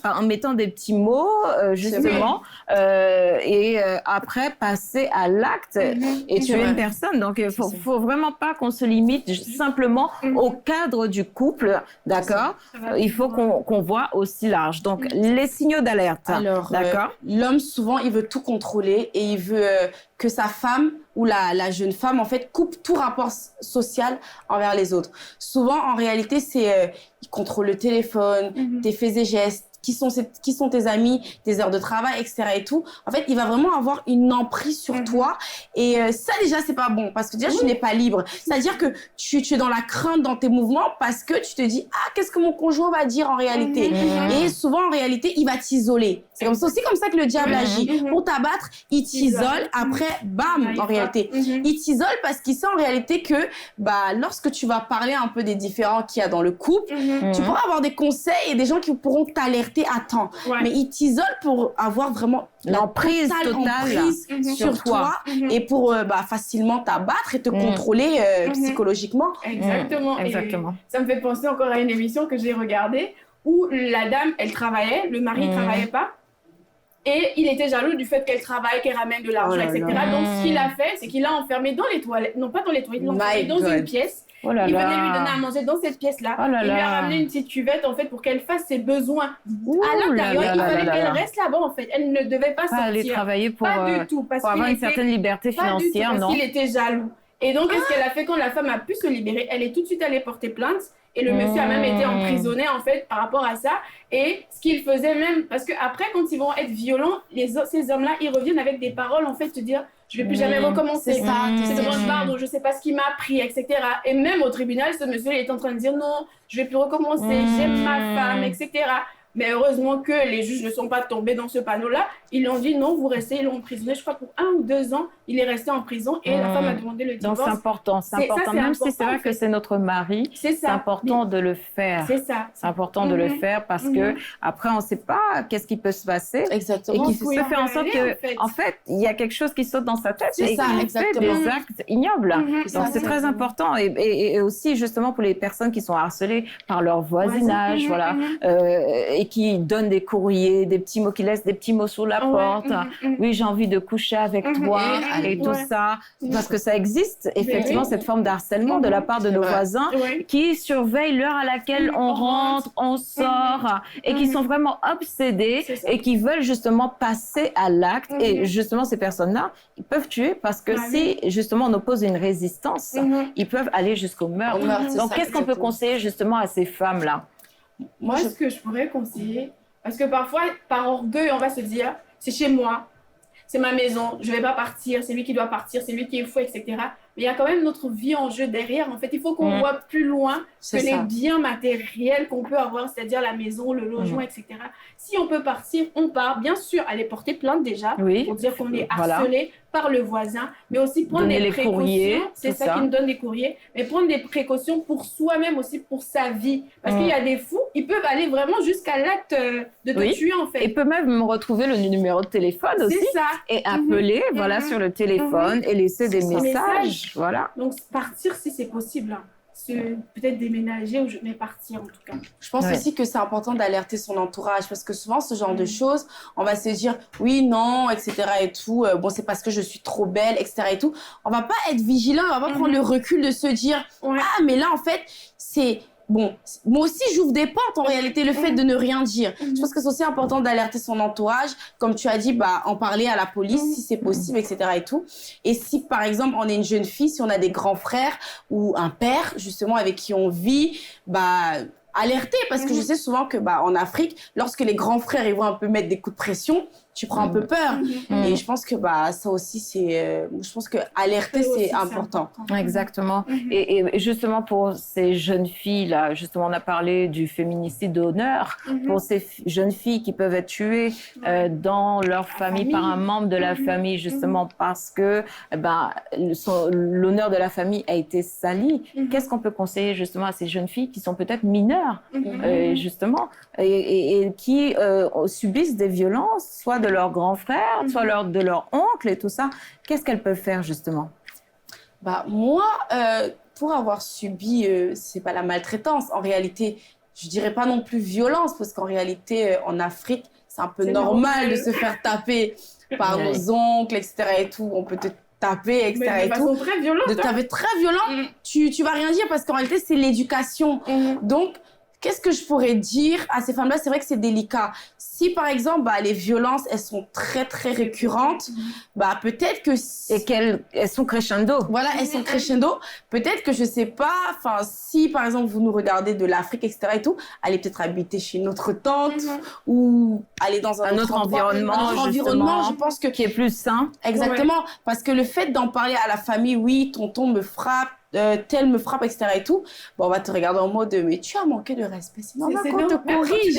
en mettant des petits mots, justement, et après passer à l'acte et tuer une personne. Donc, il faut vraiment pas qu'on se limite simplement au cadre du couple, d'accord? Il faut qu'on voit aussi large. Donc, les signaux d'alerte, d'accord? L'homme, souvent, il veut tout contrôler et il veut que sa femme ou la jeune femme, en fait, coupe tout rapport social envers les autres. Souvent, en réalité, il contrôle le téléphone, tes faits et gestes, qui sont tes amis, tes heures de travail, etc. et tout. En fait, il va vraiment avoir une emprise sur toi. Et ça, déjà, c'est pas bon. Parce que déjà, tu n'es pas libre. C'est-à-dire que tu es dans la crainte dans tes mouvements parce que tu te dis, qu'est-ce que mon conjoint va dire en réalité? Et souvent, en réalité, il va t'isoler. C'est aussi comme ça que le diable agit. Pour t'abattre, il t'isole. Après, bam, en réalité. Il t'isole parce qu'il sait en réalité que lorsque tu vas parler un peu des différends qu'il y a dans le couple, tu pourras avoir des conseils et des gens qui pourront t'alerter à temps. Mais il t'isole pour avoir vraiment l'emprise totale sur toi et pour facilement t'abattre et te contrôler psychologiquement. Exactement. Exactement. Et ça me fait penser encore à une émission que j'ai regardée où la dame, elle travaillait, le mari ne travaillait pas. Et il était jaloux du fait qu'elle travaille, qu'elle ramène de l'argent, etc. Donc, ce qu'il a fait, c'est qu'il l'a enfermée dans les toilettes. Non, pas dans les toilettes, il l'a enfermée dans une pièce. Il venait lui donner à manger dans cette pièce-là. Il lui a ramené une petite cuvette, en fait, pour qu'elle fasse ses besoins. À l'intérieur, il fallait qu'elle reste là-bas, en fait. Elle ne devait pas sortir. Aller travailler pour avoir une certaine liberté financière, parce qu'il était jaloux. Et donc, qu'est-ce qu'elle a fait quand la femme a pu se libérer? Elle est tout de suite allée porter plainte. Et le monsieur a même été emprisonné, en fait, par rapport à ça. Et ce qu'il faisait même... Parce qu'après, quand ils vont être violents, ces hommes-là, ils reviennent avec des paroles, en fait, te dire « Je ne vais plus jamais recommencer. C'est pardon, je ne sais pas ce qu'il m'a appris, etc. » Et même au tribunal, ce monsieur il est en train de dire « Non, je ne vais plus recommencer. J'aime ma femme, etc. » Mais heureusement que les juges ne sont pas tombés dans ce panneau-là. Ils lui ont dit non, vous restez. Ils l'ont emprisonné, je crois, pour 1 ou 2 ans. Il est resté en prison et la femme a demandé le divorce. Donc c'est important. C'est important. Même si c'est vrai que c'est notre mari, c'est important de le faire. C'est ça. C'est important de le faire parce que après, on ne sait pas qu'est-ce qui peut se passer. Exactement. Et qui se fait en sorte que, en fait, il y a quelque chose qui saute dans sa tête et ça, qui fait des actes ignobles. Donc c'est très important. Et aussi, justement, pour les personnes qui sont harcelées par leur voisinage, voilà, et qui donnent des courriers, des petits mots, qui laissent des petits mots sur la porte. Oui, j'ai envie de coucher avec toi et tout ça. Parce que ça existe, effectivement, cette forme d'harcèlement de la part de nos voisins qui surveillent l'heure à laquelle on rentre, on sort et qui sont vraiment obsédés et qui veulent justement passer à l'acte. Et justement, ces personnes-là, ils peuvent tuer parce que si justement on oppose une résistance, ils peuvent aller jusqu'au meurtre. Donc, qu'est-ce qu'on peut conseiller justement à ces femmes-là? Moi, ce que je pourrais conseiller, parce que parfois, par orgueil, on va se dire, c'est chez moi, c'est ma maison, je ne vais pas partir, c'est lui qui doit partir, c'est lui qui est fou, etc. Mais il y a quand même notre vie en jeu derrière. En fait, il faut qu'on voit plus loin que les biens matériels qu'on peut avoir, c'est-à-dire la maison, le logement, etc. Si on peut partir, on part. Bien sûr, aller porter plainte déjà, pour dire qu'on est harcelé par le voisin, mais aussi prendre des précautions. Courriers, c'est ça qui nous donne des courriers, mais prendre des précautions pour soi-même aussi, pour sa vie. Parce qu'il y a des fous, ils peuvent aller vraiment jusqu'à l'acte de te tuer, en fait. Et peut même retrouver le numéro de téléphone aussi. C'est ça. Et appeler, voilà, sur le téléphone et laisser des messages. Voilà. Donc, partir si c'est possible. Peut-être déménager ou mais partir en tout cas. Je pense aussi que c'est important d'alerter son entourage parce que souvent ce genre de choses, on va se dire oui, non, etc. et tout. Bon, c'est parce que je suis trop belle, etc. et tout. On va pas être vigilant, on va pas prendre le recul de se dire ah, mais là en fait, c'est. Bon, moi aussi, j'ouvre des portes, en réalité, le fait de ne rien dire. Je pense que c'est aussi important d'alerter son entourage. Comme tu as dit, bah, en parler à la police, si c'est possible, etc. et tout. Et si, par exemple, on est une jeune fille, si on a des grands frères ou un père, justement, avec qui on vit, bah, alerter. Parce que je sais souvent que, bah, en Afrique, lorsque les grands frères, ils vont un peu mettre des coups de pression, tu prends un peu peur. Et je pense que bah, ça aussi, c'est... je pense que alerter, c'est important. Exactement. Et justement, pour ces jeunes filles-là, justement, on a parlé du féminicide d'honneur. Pour ces jeunes filles qui peuvent être tuées dans leur famille, par un membre de la famille, justement, parce que l'honneur de la famille a été sali. Qu'est-ce qu'on peut conseiller, justement, à ces jeunes filles qui sont peut-être mineures, justement, et qui subissent des violences, soit de leurs grands frères, soit de leur oncle et tout ça. Qu'est-ce qu'elles peuvent faire, justement? Bah, moi, pour avoir subi, c'est pas la maltraitance, en réalité, je dirais pas non plus violence, parce qu'en réalité, en Afrique, c'est un peu normal de se faire taper par nos oncles, etc. et tout. On peut te taper, etc. Mais de façon très violente. De taper très violent. Tu vas rien dire parce qu'en réalité, c'est l'éducation. Donc, qu'est-ce que je pourrais dire à ces femmes-là? C'est vrai que c'est délicat. Si, par exemple, bah, les violences, elles sont très, très récurrentes, bah, peut-être que... Et qu'elles sont crescendo. Voilà, elles sont crescendo. Peut-être que, je sais pas, enfin, si, par exemple, vous nous regardez de l'Afrique, etc. et tout, allez peut-être habiter chez notre tante ou aller dans un autre environnement, un autre environnement, je pense que... Qui est plus sain. Exactement. Parce que le fait d'en parler à la famille, oui, tonton me frappe, tel me frappe, etc. et tout, bon, on va te regarder en mode mais tu as manqué de respect, sinon on te corrige.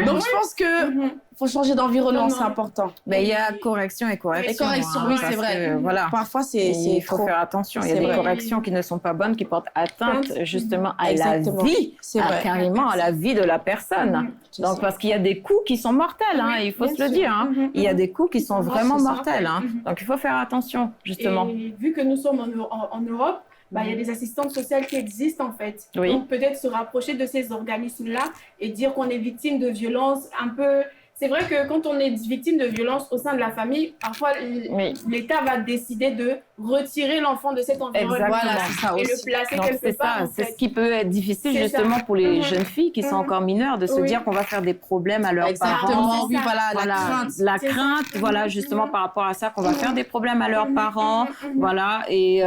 Donc je pense que faut changer d'environnement, c'est important. Mais il y a correction et correction. Et correction, oui, c'est vrai. Voilà. Parfois, il faut faire attention. Il y a des corrections qui ne sont pas bonnes, qui portent atteinte justement à la vie, carrément à la vie de la personne. Donc parce qu'il y a des coups qui sont mortels, hein, il faut se le dire. Hein. Il y a des coups qui sont vraiment mortels. Hein. Donc il faut faire attention, justement. Et vu que nous sommes en Europe, bah, il y a des assistantes sociales qui existent en fait. Donc peut-être se rapprocher de ces organismes-là et dire qu'on est victime de violences un peu... C'est vrai que quand on est victime de violences au sein de la famille, parfois l'État va décider de retirer l'enfant de cet environnement voilà, et le placer quelque part. En fait. C'est ce qui peut être difficile justement pour les jeunes filles qui sont encore mineures, de se dire qu'on va faire des problèmes à leurs parents. Oui, voilà, la crainte, voilà, justement par rapport à ça, qu'on va faire des problèmes à leurs parents, voilà, et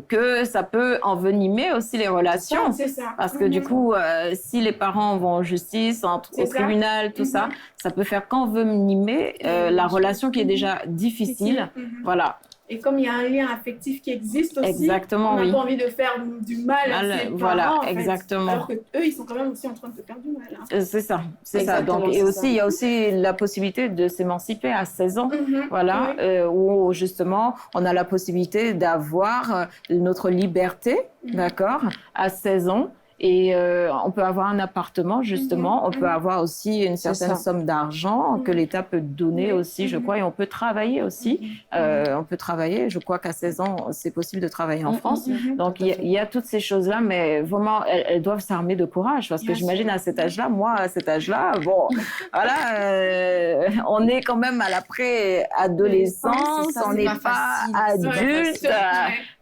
que ça peut envenimer aussi les relations. C'est ça. Parce que du coup, si les parents vont en justice, au tribunal, tout ça, ça peut faire qu'envenimer la relation qui est déjà difficile. Voilà. Et comme il y a un lien affectif qui existe aussi, Exactement, on n'a oui. pas envie de faire du mal à ses Voilà, parents, en fait. exactement. Alors qu'eux, ils sont quand même aussi en train de se faire du mal. Hein. C'est ça. Exactement, Donc, et c'est aussi, ça. il y a aussi la possibilité de s'émanciper à 16 ans. Mhm. Voilà, Oui. où justement, on a la possibilité d'avoir notre liberté, d'accord, à 16 ans. Et on peut avoir un appartement, justement. On peut avoir aussi une certaine somme d'argent que l'État peut donner aussi, je crois. Et on peut travailler aussi. On peut travailler. Je crois qu'à 16 ans, c'est possible de travailler en France. Donc, il y a toutes ces choses-là, mais vraiment, elles doivent s'armer de courage. Parce que Bien j'imagine sûr. à cet âge-là, moi, à cet âge-là, bon, voilà, on est quand même à la pré-adolescence, C'est ça, on c'est n'est pas pas facile, c'est pas adulte. facile.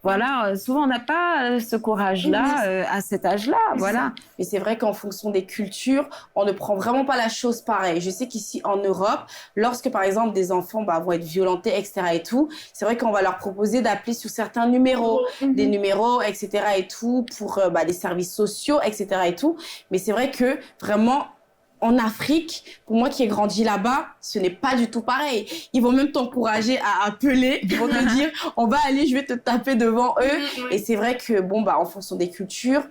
Voilà, souvent on n'a pas ce courage-là à cet âge-là, voilà. Mais c'est vrai qu'en fonction des cultures, on ne prend vraiment pas la chose pareil. Je sais qu'ici en Europe, lorsque par exemple des enfants vont être violentés, etc. et tout, c'est vrai qu'on va leur proposer d'appeler sur certains numéros, des numéros, etc. et tout, pour des services sociaux, etc. et tout. Mais c'est vrai que vraiment, en Afrique, pour moi qui ai grandi là-bas, ce n'est pas du tout pareil. Ils vont même t'encourager à appeler. Ils vont te dire, on va aller, je vais te taper devant eux. Et c'est vrai que, en fonction des cultures,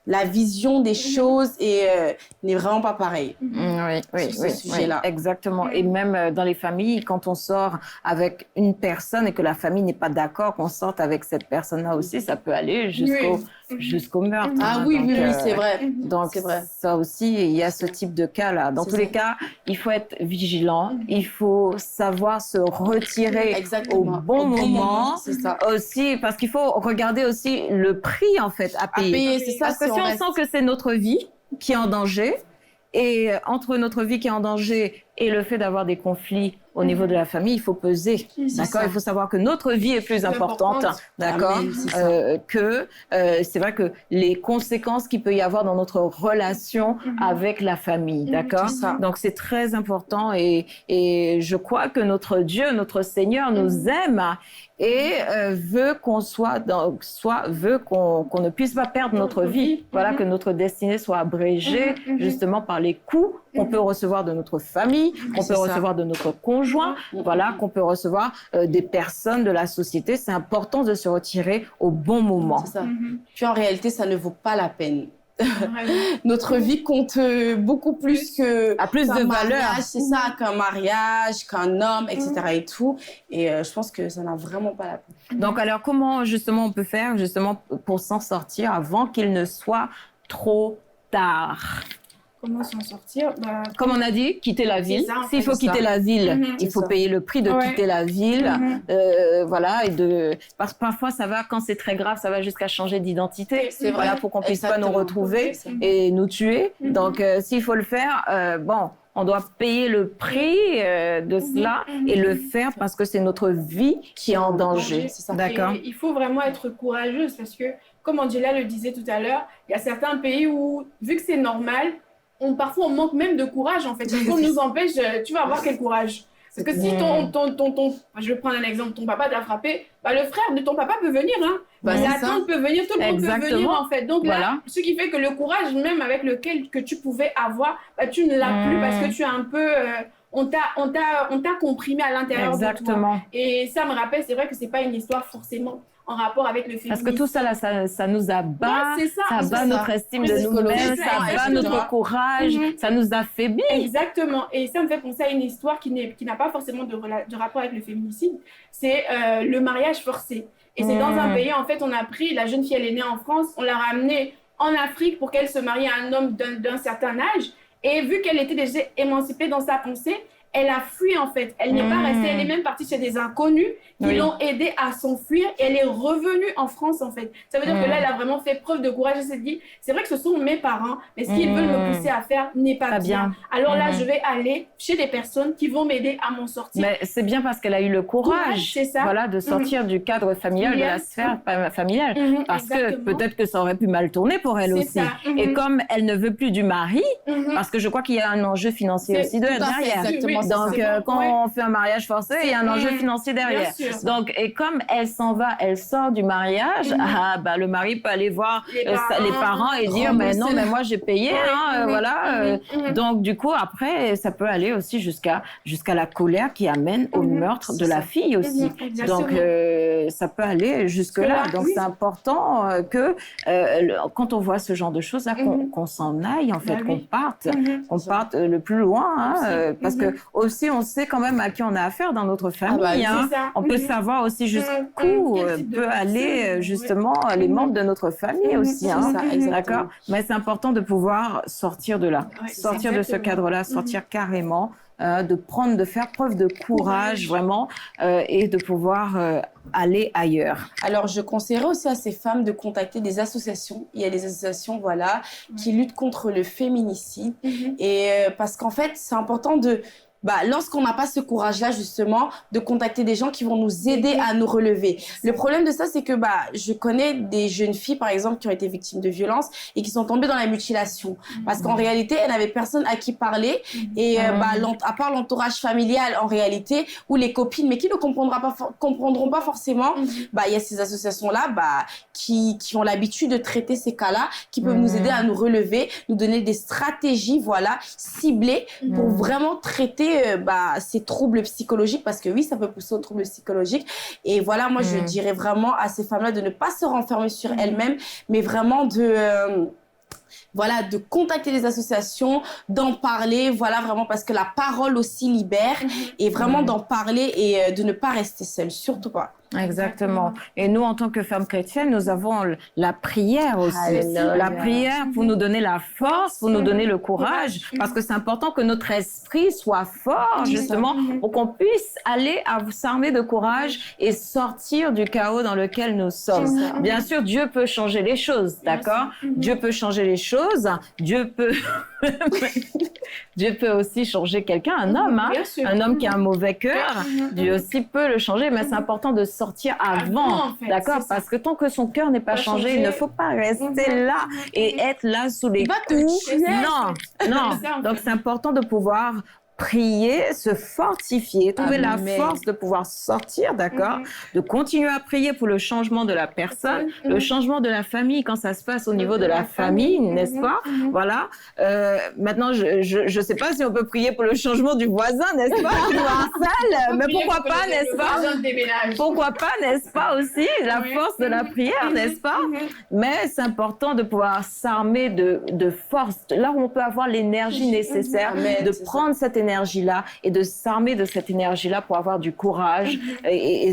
la vision des choses n'est vraiment pas pareille. Oui, Sur ce sujet-là. exactement. Et même dans les familles, quand on sort avec une personne et que la famille n'est pas d'accord qu'on sorte avec cette personne-là aussi, ça peut aller jusqu'au meurtre. Ah hein. oui, Donc, oui, c'est vrai. Donc, C'est vrai. ça aussi, il y a ce type de cas-là. Dans C'est tous les ça. cas, il faut être vigilant. Il faut savoir se retirer Exactement. au bon moment. C'est ça. Aussi, parce qu'il faut regarder aussi le prix, en fait, à À payer. payer, c'est ça. Parce que si on reste- sent que c'est notre vie qui est en danger, et entre notre vie qui est en danger et le fait d'avoir des conflits au niveau de la famille, il faut peser, d'accord. ça. Il faut savoir que notre vie est plus importante, d'accord, Ah, mais c'est ça. que c'est vrai que les conséquences qu'il peut y avoir dans notre relation avec la famille, d'accord. c'est ça. Donc c'est très important et je crois que notre Dieu, notre Seigneur nous aime et veut qu'on veut qu'on ne puisse pas perdre notre vie, voilà, que notre destinée soit abrégée justement par les coups qu'on peut recevoir de notre famille, qu'on C'est peut ça. recevoir de notre conjoint, voilà, qu'on peut recevoir des personnes de la société. C'est important de se retirer au bon moment. C'est ça. Puis en réalité, ça ne vaut pas la peine. Vraiment. Notre vie compte beaucoup plus que A plus qu'un de mariage, valeur. c'est ça, qu'un mariage, qu'un homme, etc. et tout. Et je pense que ça n'a vraiment pas la peine. Donc alors comment justement on peut faire justement pour s'en sortir avant qu'il ne soit trop tard? Comment s'en sortir? Comme on a dit, quitter la ville. ça, en S'il fait, faut c'est quitter ça. la ville, il c'est faut ça. payer le prix de Ouais. quitter la ville. Voilà, parce que parfois ça va, quand c'est très grave, ça va jusqu'à changer d'identité. C'est vrai. Voilà, pour qu'on puisse pas nous Exactement. retrouver C'est ça. et nous tuer. Donc s'il faut le faire, on doit payer le prix de cela et le faire parce que c'est notre vie qui est en danger. C'est ça. D'accord. Et il faut vraiment être courageuse parce que, comme Angela le disait tout à l'heure, il y a certains pays où, vu que c'est normal, parfois on manque même de courage en fait. Parce qu'on nous empêche, tu vas avoir quel courage? Parce que si je vais prendre un exemple, ton papa t'a frappé, le frère de ton papa peut venir, hein. Bah, La c'est ça. tante peut venir, tout le monde peut Exactement. venir en fait. Donc là, Voilà. ce qui fait que le courage même avec lequel que tu pouvais avoir, tu ne l'as plus parce que tu es un peu... on t'a comprimé à l'intérieur de toi. Exactement. Et ça me rappelle, c'est vrai que c'est pas une histoire forcément en rapport avec le féminisme. Parce que tout ça, là, ça nous abat, Ouais, c'est ça, ça c'est bat ça. notre estime de Psychologiquement, nous-mêmes, ça bat exactement. notre courage, ça nous affaiblit. Exactement. Et ça me fait penser à une histoire qui n'a pas forcément de rapport avec le féminicide. C'est le mariage forcé. Et c'est dans un pays, en fait, on a pris, la jeune fille, elle est née en France, on l'a ramenée en Afrique pour qu'elle se marie à un homme d'un certain âge. Et vu qu'elle était déjà émancipée dans sa pensée, elle a fui en fait. Elle n'est pas restée, elle est même partie chez des inconnus qui l'ont aidée à s'enfuir et elle est revenue en France en fait. Ça veut dire que là, elle a vraiment fait preuve de courage. Elle s'est dit, c'est vrai que ce sont mes parents, mais ce qu'ils veulent me pousser à faire n'est pas bien. Alors là, je vais aller chez des personnes qui vont m'aider à m'en sortir. Mais c'est bien parce qu'elle a eu le courage, c'est ça. voilà, de sortir du cadre familial, de la sphère familiale. Parce exactement. que peut-être que ça aurait pu mal tourner pour elle C'est aussi. ça. Mhm. Et comme elle ne veut plus du mari, parce que je crois qu'il y a un enjeu financier aussi derrière. Tout à fait, exactement, c'est ça. Donc, s'il faut le faire, il faut le faire. Il faut le faire parce que c'est notre vie qui est en danger. D'accord. Donc alors, comment justement on peut faire justement pour s'en sortir avant qu'il ne soit trop tard? Moi, Donc, quand on fait un mariage forcé, il y a un enjeu financier derrière. Donc, et comme elle s'en va, elle sort du mariage, le mari peut aller voir les parents et dire, mais non, mais moi, j'ai payé, voilà. Donc, du coup, après, ça peut aller aussi jusqu'à la colère qui amène au meurtre de la fille aussi. Donc, ça peut aller jusque-là. Donc, c'est important que quand on voit ce genre de choses-là, qu'on s'en aille, en fait, qu'on parte le plus loin, parce que aussi, on sait quand même à qui on a affaire dans notre famille. On peut savoir aussi jusqu'où peut aller, justement, les membres de notre famille aussi. D'accord? Mais c'est important de pouvoir sortir de là, sortir de ce cadre-là, sortir carrément, de faire preuve de courage vraiment et de pouvoir aller ailleurs. Alors, je conseillerais aussi à ces femmes de contacter des associations. Il y a des associations, voilà, qui luttent contre le féminicide. Et parce qu'en fait, c'est important lorsqu'on n'a pas ce courage-là, justement, de contacter des gens qui vont nous aider à nous relever. Le problème de ça, c'est que je connais des jeunes filles, par exemple, qui ont été victimes de violences et qui sont tombées dans la mutilation. Parce qu'en réalité, elles n'avaient personne à qui parler. Et à part l'entourage familial, en réalité, ou les copines, mais qui ne comprendront pas forcément, il y a ces associations-là qui ont l'habitude de traiter ces cas-là, qui peuvent nous aider à nous relever, nous donner des stratégies, voilà, ciblées pour vraiment traiter ces troubles psychologiques, parce que oui, ça peut pousser aux troubles psychologiques. Et voilà, moi, je dirais vraiment à ces femmes-là de ne pas se renfermer sur elles-mêmes, mais vraiment de contacter les associations, d'en parler, voilà, vraiment, parce que la parole aussi libère, et vraiment d'en parler et de ne pas rester seule, surtout pas. Exactement. Et nous, en tant que femmes chrétiennes, nous avons la prière aussi. Alléluia. La prière pour nous donner la force, pour nous donner le courage, parce que c'est important que notre esprit soit fort, justement, pour qu'on puisse aller s'armer de courage et sortir du chaos dans lequel nous sommes. Bien sûr, Dieu peut changer les choses, d'accord? Dieu peut changer les choses. Dieu peut aussi changer quelqu'un, un homme, un homme qui a un mauvais cœur. Dieu aussi peut le changer, mais c'est important de sortir avant, d'accord? Parce que tant que son cœur n'est pas changé, il ne faut pas rester là et être là sous les coups. Non. Donc c'est important de pouvoir prier, se fortifier, trouver la force de pouvoir sortir, d'accord? De continuer à prier pour le changement de la personne, le changement de la famille quand ça se passe au niveau de la famille, n'est-ce pas? Voilà. Maintenant, je sais pas si on peut prier pour le changement du voisin, n'est-ce pas? Qui nous harcèle, mais pourquoi pas, n'est-ce pas? Pourquoi pas, n'est-ce pas aussi? La force de la prière, n'est-ce pas? Mais c'est important de pouvoir s'armer de force, là où on peut avoir l'énergie nécessaire, de prendre cette énergie-là et de s'armer de cette énergie-là pour avoir du courage et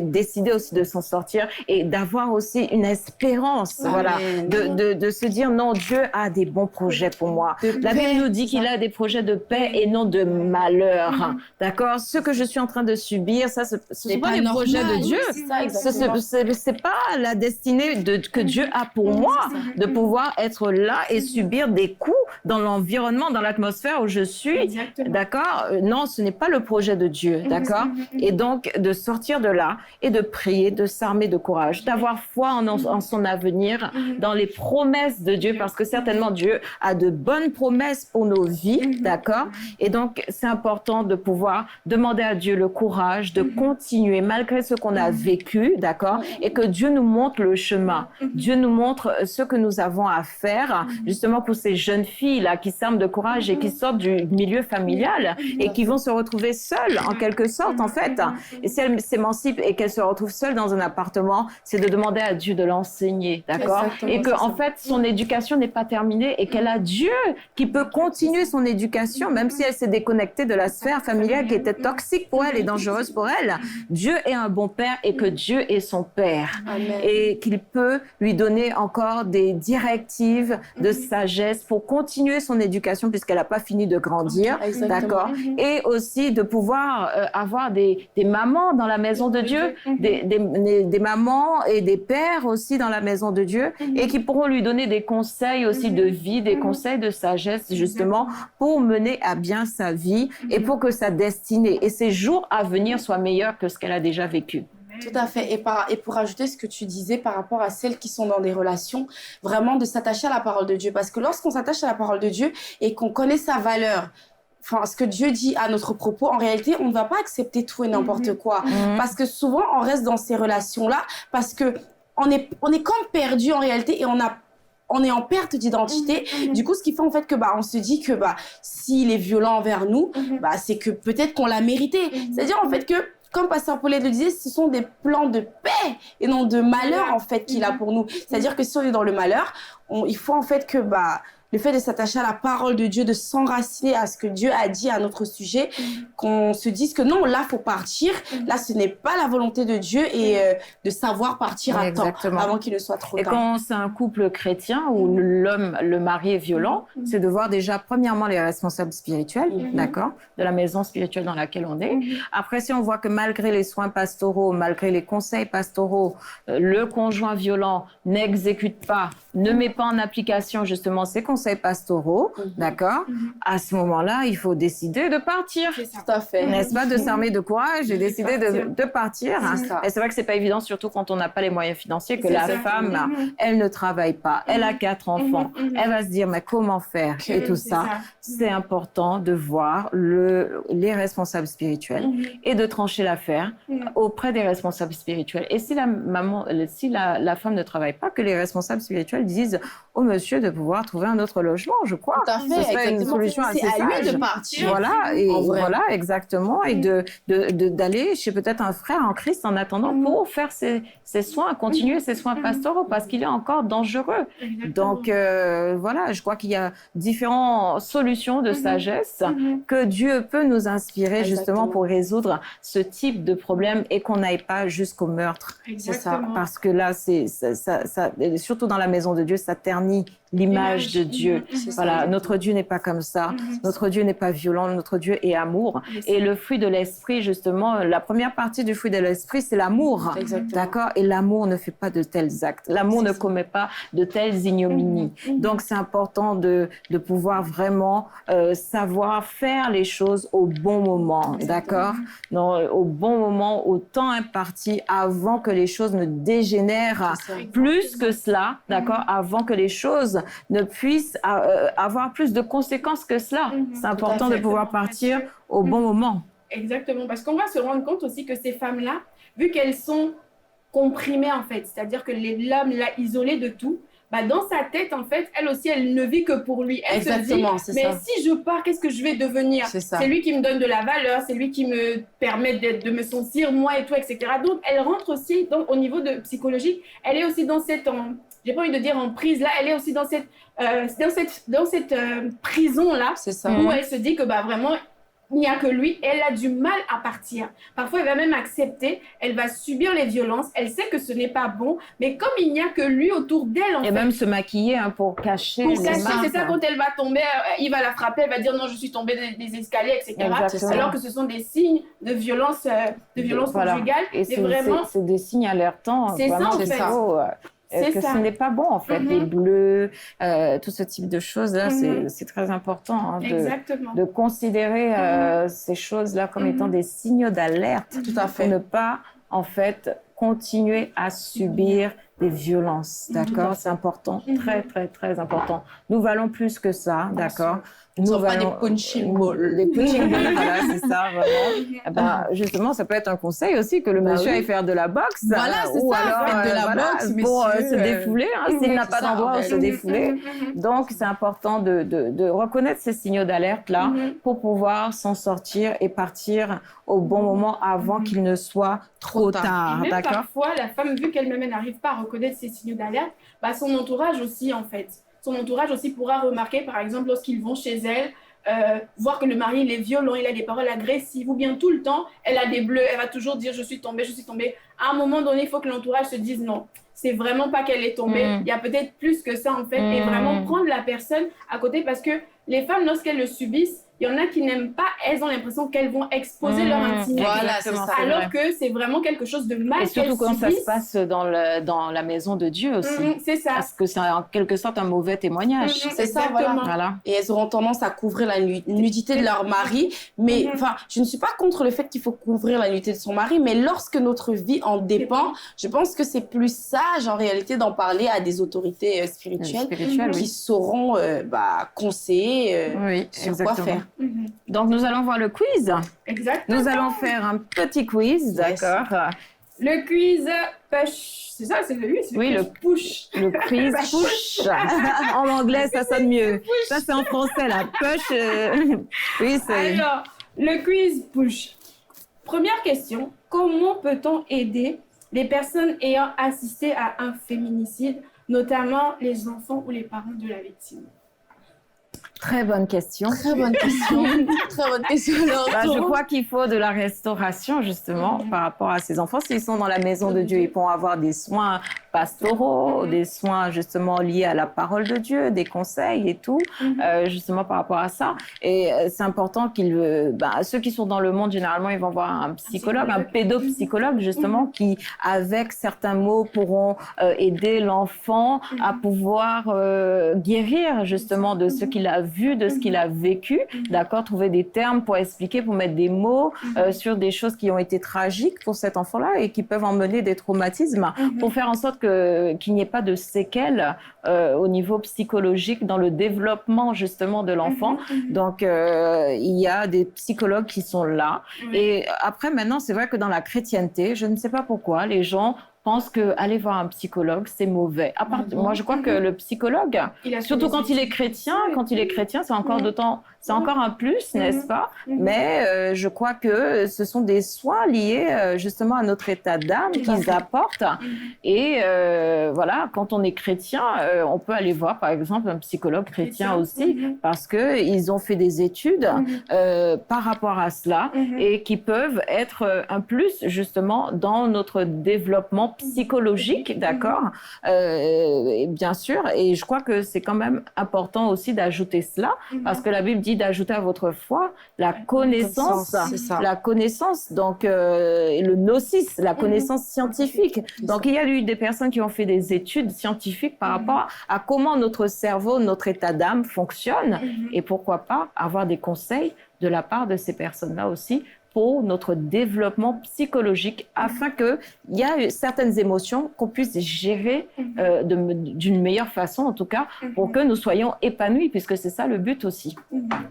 décider aussi de s'en sortir et d'avoir aussi une espérance, voilà, de se dire non, Dieu a des bons projets pour moi. La Bible nous dit qu'il a des projets de paix et non de malheur, d'accord? Ce que je suis en train de subir, ça, ce sont pas les projets de Dieu. C'est pas la destinée que Dieu a pour moi de pouvoir être là et subir des coups dans l'environnement, dans l'atmosphère où je suis. D'accord? Non, ce n'est pas le projet de Dieu, d'accord? Et donc, de sortir de là et de prier, de s'armer de courage, d'avoir foi en son avenir, dans les promesses de Dieu, parce que certainement Dieu a de bonnes promesses pour nos vies, d'accord? Et donc, c'est important de pouvoir demander à Dieu le courage de continuer malgré ce qu'on a vécu, d'accord? Et que Dieu nous montre le chemin. Dieu nous montre ce que nous avons à faire, justement pour ces jeunes filles-là qui s'arment de courage et qui sortent du milieu familial et qui vont se retrouver seules, en quelque sorte, en fait. Et si elles s'émancipent et qu'elles se retrouvent seules dans un appartement, c'est de demander à Dieu de l'enseigner, d'accord? Et que, en fait, son éducation n'est pas terminée et qu'elle a Dieu qui peut continuer son éducation, même si elle s'est déconnectée de la sphère familiale qui était toxique pour elle et dangereuse pour elle. Dieu est un bon père et que Dieu est son père. Amen. Et qu'il peut lui donner encore des directives de sagesse pour continuer son éducation puisqu'elle n'a pas fini de grandir. D'accord. Et aussi de pouvoir avoir des mamans dans la maison de Dieu, des mamans et des pères aussi dans la maison de Dieu, et qui pourront lui donner des conseils aussi de vie, des conseils de sagesse, justement, pour mener à bien sa vie et pour que sa destinée et ses jours à venir soient meilleurs que ce qu'elle a déjà vécu. Tout à fait. Et pour ajouter ce que tu disais par rapport à celles qui sont dans des relations, vraiment de s'attacher à la parole de Dieu. Parce que lorsqu'on s'attache à la parole de Dieu et qu'on connaît sa valeur, ce que Dieu dit à notre propos, en réalité, on ne va pas accepter tout et n'importe quoi. Parce que souvent, on reste dans ces relations-là parce que on est comme perdu en réalité et on est en perte d'identité. Du coup, ce qui fait en fait que on se dit que s'il est violent envers nous, c'est que peut-être qu'on l'a mérité. C'est-à-dire en fait que, comme Pasteur Paulette le disait, ce sont des plans de paix et non de malheur en fait qu'il a pour nous. C'est-à-dire que si on est dans le malheur, il faut en fait que le fait de s'attacher à la parole de Dieu, de s'enraciner à ce que Dieu a dit à notre sujet, qu'on se dise que non, là, faut partir. Là, ce n'est pas la volonté de Dieu et de savoir partir à temps avant qu'il ne soit trop tard. Et quand c'est un couple chrétien où le mari est violent, c'est de voir déjà, premièrement, les responsables spirituels, d'accord, de la maison spirituelle dans laquelle on est. Après, si on voit que malgré les soins pastoraux, malgré les conseils pastoraux, le conjoint violent n'exécute pas, ne met pas en application justement ces conseils pastoraux, d'accord, à ce moment-là, il faut décider de partir. Tout à fait. N'est-ce pas, de s'armer de courage et décider de partir. Et c'est vrai que c'est pas évident, surtout quand on n'a pas les moyens financiers, que la femme, elle ne travaille pas, elle a 4 enfants, elle va se dire, mais comment faire et tout ça. C'est important de voir les responsables spirituels et de trancher l'affaire auprès des responsables spirituels. Et si la femme ne travaille pas, que les responsables spirituels disent au monsieur de pouvoir trouver un autre logement, je crois. Tout à fait, ce serait une solution assez sage. C'est à lui de partir. Voilà, exactement. Et d'aller chez peut-être un frère en Christ en attendant pour faire ses soins, continuer ses soins pastoraux, parce qu'il est encore dangereux. Donc, voilà, je crois qu'il y a différentes solutions de sagesse que Dieu peut nous inspirer justement pour résoudre ce type de problème et qu'on n'aille pas jusqu'au meurtre. C'est ça. Parce que là, surtout dans la maison de Dieu, ça ternit l'image de Dieu. Voilà, notre Dieu n'est pas comme ça. Notre Dieu n'est pas violent. Notre Dieu est amour. Et le fruit de l'esprit, justement, la première partie du fruit de l'esprit, c'est l'amour. D'accord? Et l'amour ne fait pas de tels actes. L'amour ne commet pas de telles ignominies. Donc, c'est important de pouvoir vraiment savoir faire les choses au bon moment. D'accord? Au bon moment, au temps imparti, avant que les choses ne dégénèrent plus que cela. D'accord? Avant que les choses ne puissent avoir plus de conséquences que cela. C'est important de pouvoir partir au bon moment. Exactement, parce qu'on va se rendre compte aussi que ces femmes-là, vu qu'elles sont comprimées en fait, c'est-à-dire que l'homme l'a isolée de tout, dans sa tête en fait, elle aussi, elle ne vit que pour lui. Elle se dit, mais si je pars, qu'est-ce que je vais devenir? C'est lui qui me donne de la valeur, c'est lui qui me permet de me sentir moi et tout, etc. Donc elle rentre aussi, donc, au niveau de psychologique, elle est aussi dans cette... j'ai pas envie de dire en prise là, elle est aussi dans cette prison là, où elle se dit que vraiment il n'y a que lui, elle a du mal à partir. Parfois elle va même accepter, elle va subir les violences, elle sait que ce n'est pas bon, mais comme il n'y a que lui autour d'elle en fait. Et même se maquiller pour cacher les marques. C'est ça, quand elle va tomber, il va la frapper, elle va dire non je suis tombée des escaliers, etc. Alors que ce sont des signes de violence conjugale. Et c'est des signes alertants. C'est ça en fait. Ce n'est pas bon en fait, les bleus, tout ce type de choses-là, c'est très important de considérer ces choses-là comme étant des signaux d'alerte pour ne pas en fait continuer à subir des violences, d'accord? C'est important, très très très important. Nous valons plus que ça, d'accord? Nous valons pas des punching balls. Des punching balls, voilà, c'est ça, vraiment. Justement, ça peut être un conseil aussi que le monsieur aille faire de la boxe. Voilà, c'est ou ça, alors, de la boxe, pour se défouler, s'il n'a pas d'endroit où se défouler. Donc, c'est important de reconnaître ces signaux d'alerte-là pour pouvoir s'en sortir et partir au bon moment avant qu'il ne soit trop tard. Et même parfois, la femme, vu qu'elle-même n'arrive pas à reconnaître ces signaux d'alerte, son entourage aussi, en fait. Son entourage aussi pourra remarquer, par exemple, lorsqu'ils vont chez elle, voir que le mari il est violent, il a des paroles agressives, ou bien tout le temps, elle a des bleus, elle va toujours dire « je suis tombée ». À un moment donné, il faut que l'entourage se dise « non, c'est vraiment pas qu'elle est tombée, il y a peut-être plus que ça en fait ». Et vraiment prendre la personne à côté, parce que les femmes, lorsqu'elles le subissent, il y en a qui n'aiment pas, elles ont l'impression qu'elles vont exposer leur intimité. Voilà, c'est ça. Alors que c'est vraiment quelque chose de mal. Et surtout quand ça se passe dans la maison de Dieu aussi. C'est ça. Parce que c'est en quelque sorte un mauvais témoignage. C'est ça, voilà. Et elles auront tendance à couvrir la nudité de leur mari. Mais je ne suis pas contre le fait qu'il faut couvrir la nudité de son mari, mais lorsque notre vie en dépend, je pense que c'est plus sage en réalité d'en parler à des autorités spirituelles qui sauront conseiller sur quoi faire. Donc, nous allons voir le quiz. Exactement. Nous allons faire un petit quiz, d'accord? Le quiz push. C'est ça, c'est le push. Le quiz push. En anglais, ça sonne mieux. Ça, c'est en français, la push. Oui, c'est... Alors, le quiz push. Première question. Comment peut-on aider les personnes ayant assisté à un féminicide, notamment les enfants ou les parents de la victime? Très bonne question. Très bonne question. Très bonne question. Je crois qu'il faut de la restauration, justement, par rapport à ces enfants. S'ils sont dans la maison de Dieu, ils pourront avoir des soins pastoraux, des soins, justement, liés à la parole de Dieu, des conseils et tout, justement, par rapport à ça. Et c'est important ceux qui sont dans le monde, généralement, ils vont voir un psychologue, un pédopsychologue, justement, qui, avec certains mots, pourront aider l'enfant à pouvoir guérir, justement, de ce qu'il a vu, de ce qu'il a vécu, d'accord, trouver des termes pour expliquer, pour mettre des mots sur des choses qui ont été tragiques pour cet enfant-là et qui peuvent emmener des traumatismes, pour faire en sorte qu'il n'y ait pas de séquelles au niveau psychologique dans le développement justement de l'enfant. Donc, il y a des psychologues qui sont là. Et après, maintenant, c'est vrai que dans la chrétienté, je ne sais pas pourquoi, les gens pensent qu'aller voir un psychologue, c'est mauvais. Moi, je crois que le psychologue, surtout quand il est chrétien, c'est encore d'autant, c'est encore un plus, n'est-ce pas? Mais je crois que ce sont des soins liés justement à notre état d'âme qu'ils apportent. Et voilà, quand on est chrétien, on peut aller voir, par exemple, un psychologue chrétien aussi, parce qu'ils ont fait des études par rapport à cela et qui peuvent être un plus justement dans notre développement psychologique, d'accord, bien sûr, et je crois que c'est quand même important aussi d'ajouter cela, parce que la Bible dit d'ajouter à votre foi la connaissance, donc le gnosis, la connaissance scientifique. Donc il y a eu des personnes qui ont fait des études scientifiques par rapport à comment notre cerveau, notre état d'âme fonctionne, et pourquoi pas avoir des conseils de la part de ces personnes-là aussi, pour notre développement psychologique, afin qu'il y ait certaines émotions qu'on puisse gérer d'une meilleure façon, en tout cas, pour que nous soyons épanouis, puisque c'est ça le but aussi.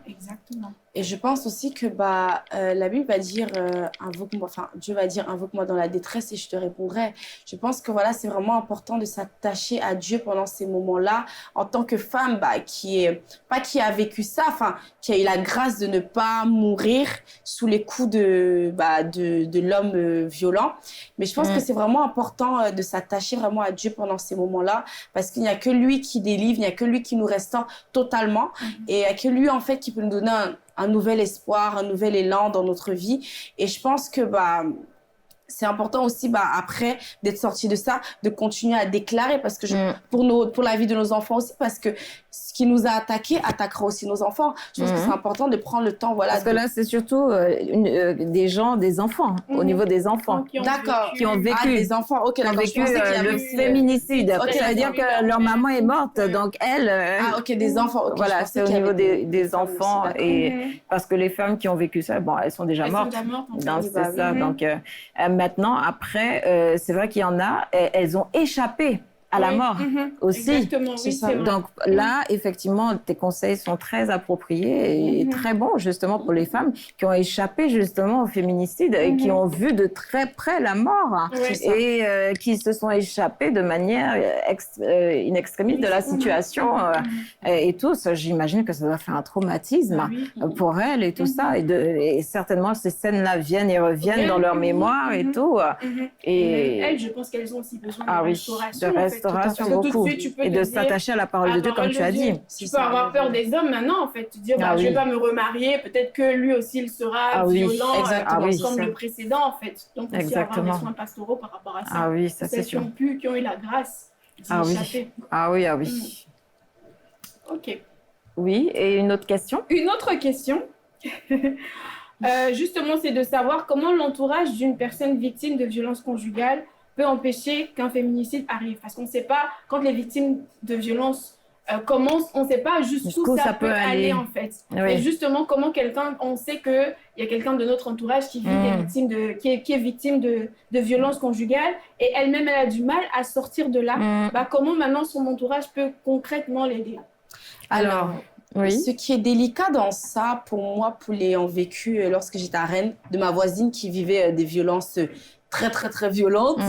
Exactement. Et je pense aussi que la Bible va dire invoque-moi, enfin Dieu va dire invoque-moi dans la détresse et je te répondrai. Je pense que voilà, c'est vraiment important de s'attacher à Dieu pendant ces moments-là, en tant que femme qui a vécu ça, enfin qui a eu la grâce de ne pas mourir sous les coups de l'homme violent. Mais je pense que c'est vraiment important de s'attacher vraiment à Dieu pendant ces moments-là, parce qu'il n'y a que lui qui délivre, il n'y a que lui qui nous restaure totalement, et il n'y a que lui en fait qui peut nous donner un nouvel espoir, un nouvel élan dans notre vie. Et je pense que c'est important aussi après d'être sorti de ça, de continuer à déclarer, parce que pour la vie de nos enfants aussi, parce que ce qui nous a attaqués attaquera aussi nos enfants. Je pense que c'est important de prendre le temps, voilà. Parce que là, c'est surtout des enfants, au niveau des enfants. Qui ont vécu. Des enfants, ok, qui ont vécu le féminicide. Ça veut dire que leur maman est morte, donc elle... des enfants. Okay, voilà, c'est au niveau des enfants. Et parce que les femmes qui ont vécu ça, elles sont déjà mortes. Donc, c'est ça. Donc, maintenant, après, c'est vrai qu'il y en a, elles ont échappé à la mort aussi. Exactement, oui, c'est donc là, effectivement, tes conseils sont très appropriés et très bons justement pour les femmes qui ont échappé justement au féminicide et qui ont vu de très près la mort et qui se sont échappées de manière in extremis de la situation et tout. Ça, j'imagine que ça doit faire un traumatisme pour elles et tout ça. Et certainement, ces scènes-là viennent et reviennent dans leur mémoire et tout. Et elles, je pense qu'elles ont aussi besoin de restauration. Beaucoup. Et de s'attacher à la parole de Dieu, comme tu as dit. Tu peux avoir peur des hommes maintenant, en fait. Tu dis, je vais pas me remarier, peut-être que lui aussi, il sera violent, comme le précédent, en fait. Donc, aussi avoir des soins pastoraux par rapport à ça. Ah oui, ça c'est sûr. Qui ont eu la grâce d'échapper. Ah oui. Ok. Oui, et une autre question? Une autre question. Justement, c'est de savoir comment l'entourage d'une personne victime de violences conjugales peut empêcher qu'un féminicide arrive. Parce qu'on ne sait pas, quand les victimes de violences commencent, on ne sait pas jusqu'où ça peut aller en fait. Oui. Et justement, comment on sait qu'il y a quelqu'un de notre entourage qui est victime de violences conjugales et elle-même, elle a du mal à sortir de là. Comment maintenant son entourage peut concrètement l'aider? Alors, Oui. Ce qui est délicat dans ça, pour moi, pour l'ayant vécu lorsque j'étais à Rennes, de ma voisine qui vivait des violences très, très, très violentes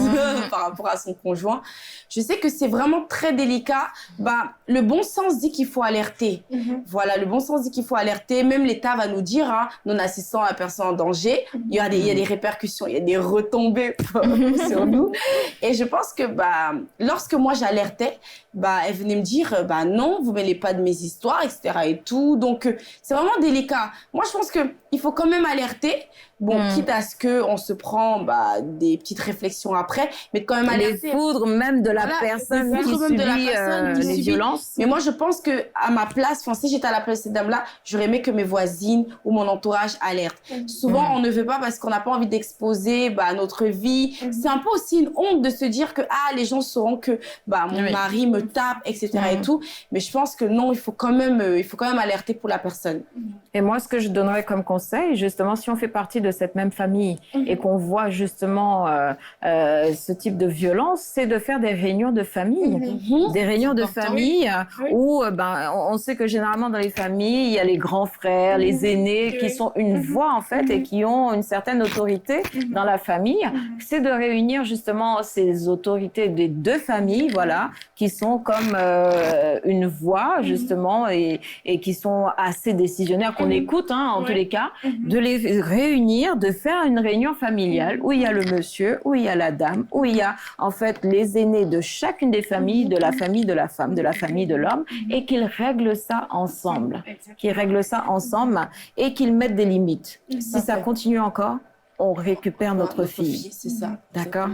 par rapport à son conjoint, je sais que c'est vraiment très délicat. Bah, le bon sens dit qu'il faut alerter. Voilà, le bon sens dit qu'il faut alerter. Même l'État va nous dire, hein, non assistant à la personne en danger, il y a des répercussions, il y a des retombées sur nous. Et je pense que bah, lorsque moi j'alertais, bah, elle venait me dire, bah non, vous ne mêlez pas de mes histoires, etc. et tout. Donc, c'est vraiment délicat. Moi, je pense qu'il faut quand même alerter. Bon, quitte à ce qu'on se prend bah, des petites réflexions après, mais quand même alerter. Les foudres même de la personne qui subit les violences. Mais moi, je pense qu'à ma place, si j'étais à la place de ces dames-là, j'aurais aimé que mes voisines ou mon entourage alertent. Souvent, on ne veut pas parce qu'on n'a pas envie d'exposer bah, notre vie. C'est un peu aussi une honte de se dire que les gens sauront que bah, mon mari me tape, etc. et tout. Mais je pense que non, il faut quand même alerter pour la personne. Et moi, ce que je donnerais comme conseil, justement, si on fait partie de cette même famille et qu'on voit justement ce type de violence, c'est de faire des réunions de famille. Des réunions de famille où on sait que généralement dans les familles, il y a les grands frères, les aînés qui sont une voix en fait et qui ont une certaine autorité dans la famille. C'est de réunir justement ces autorités des deux familles, voilà, qui sont comme une voix justement et qui sont assez décisionnaires, qu'on écoute en tous les cas, de les réunir, de faire une réunion familiale où il y a le monsieur, où il y a la dame, où il y a en fait les aînés de chacune des familles, de la famille de la femme, de la famille de l'homme, et qu'ils règlent ça ensemble. Qu'ils règlent ça ensemble et qu'ils mettent des limites. Si ça continue encore, on récupère notre fille. C'est ça. D'accord ?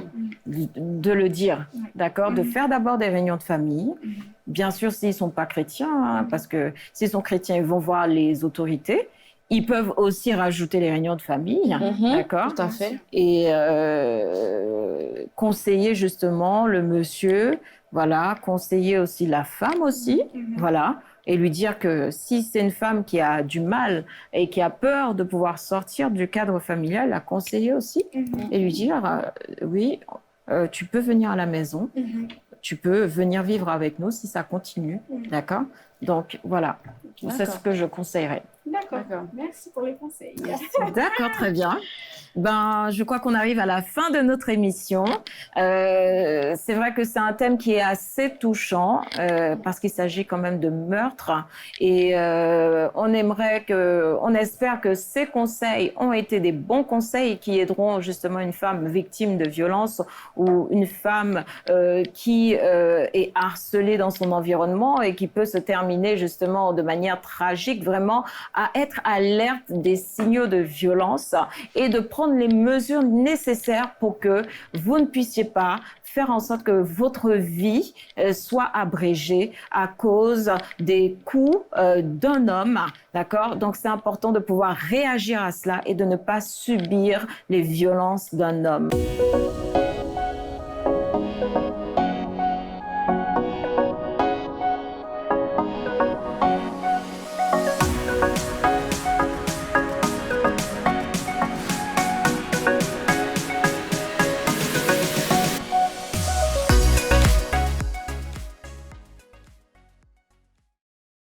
De le dire. D'accord ? De faire d'abord des réunions de famille. Bien sûr, s'ils ne sont pas chrétiens, parce que s'ils sont chrétiens, ils vont voir les autorités. Ils peuvent aussi rajouter les réunions de famille, d'accord ? Tout à fait. Et conseiller justement le monsieur, voilà, conseiller aussi la femme aussi, voilà, et lui dire que si c'est une femme qui a du mal et qui a peur de pouvoir sortir du cadre familial, la conseiller aussi et lui dire oui, tu peux venir à la maison, tu peux venir vivre avec nous si ça continue, d'accord ? Donc voilà, c'est ce que je conseillerais. D'accord. Merci pour les conseils. D'accord, très bien. Je crois qu'on arrive à la fin de notre émission. C'est vrai que c'est un thème qui est assez touchant parce qu'il s'agit quand même de meurtre et on espère que ces conseils ont été des bons conseils qui aideront justement une femme victime de violence ou une femme qui est harcelée dans son environnement et qui peut se terminer justement de manière tragique, vraiment à être alerte des signaux de violence et de prendre les mesures nécessaires pour que vous ne puissiez pas faire en sorte que votre vie soit abrégée à cause des coups d'un homme, d'accord ? Donc c'est important de pouvoir réagir à cela et de ne pas subir les violences d'un homme.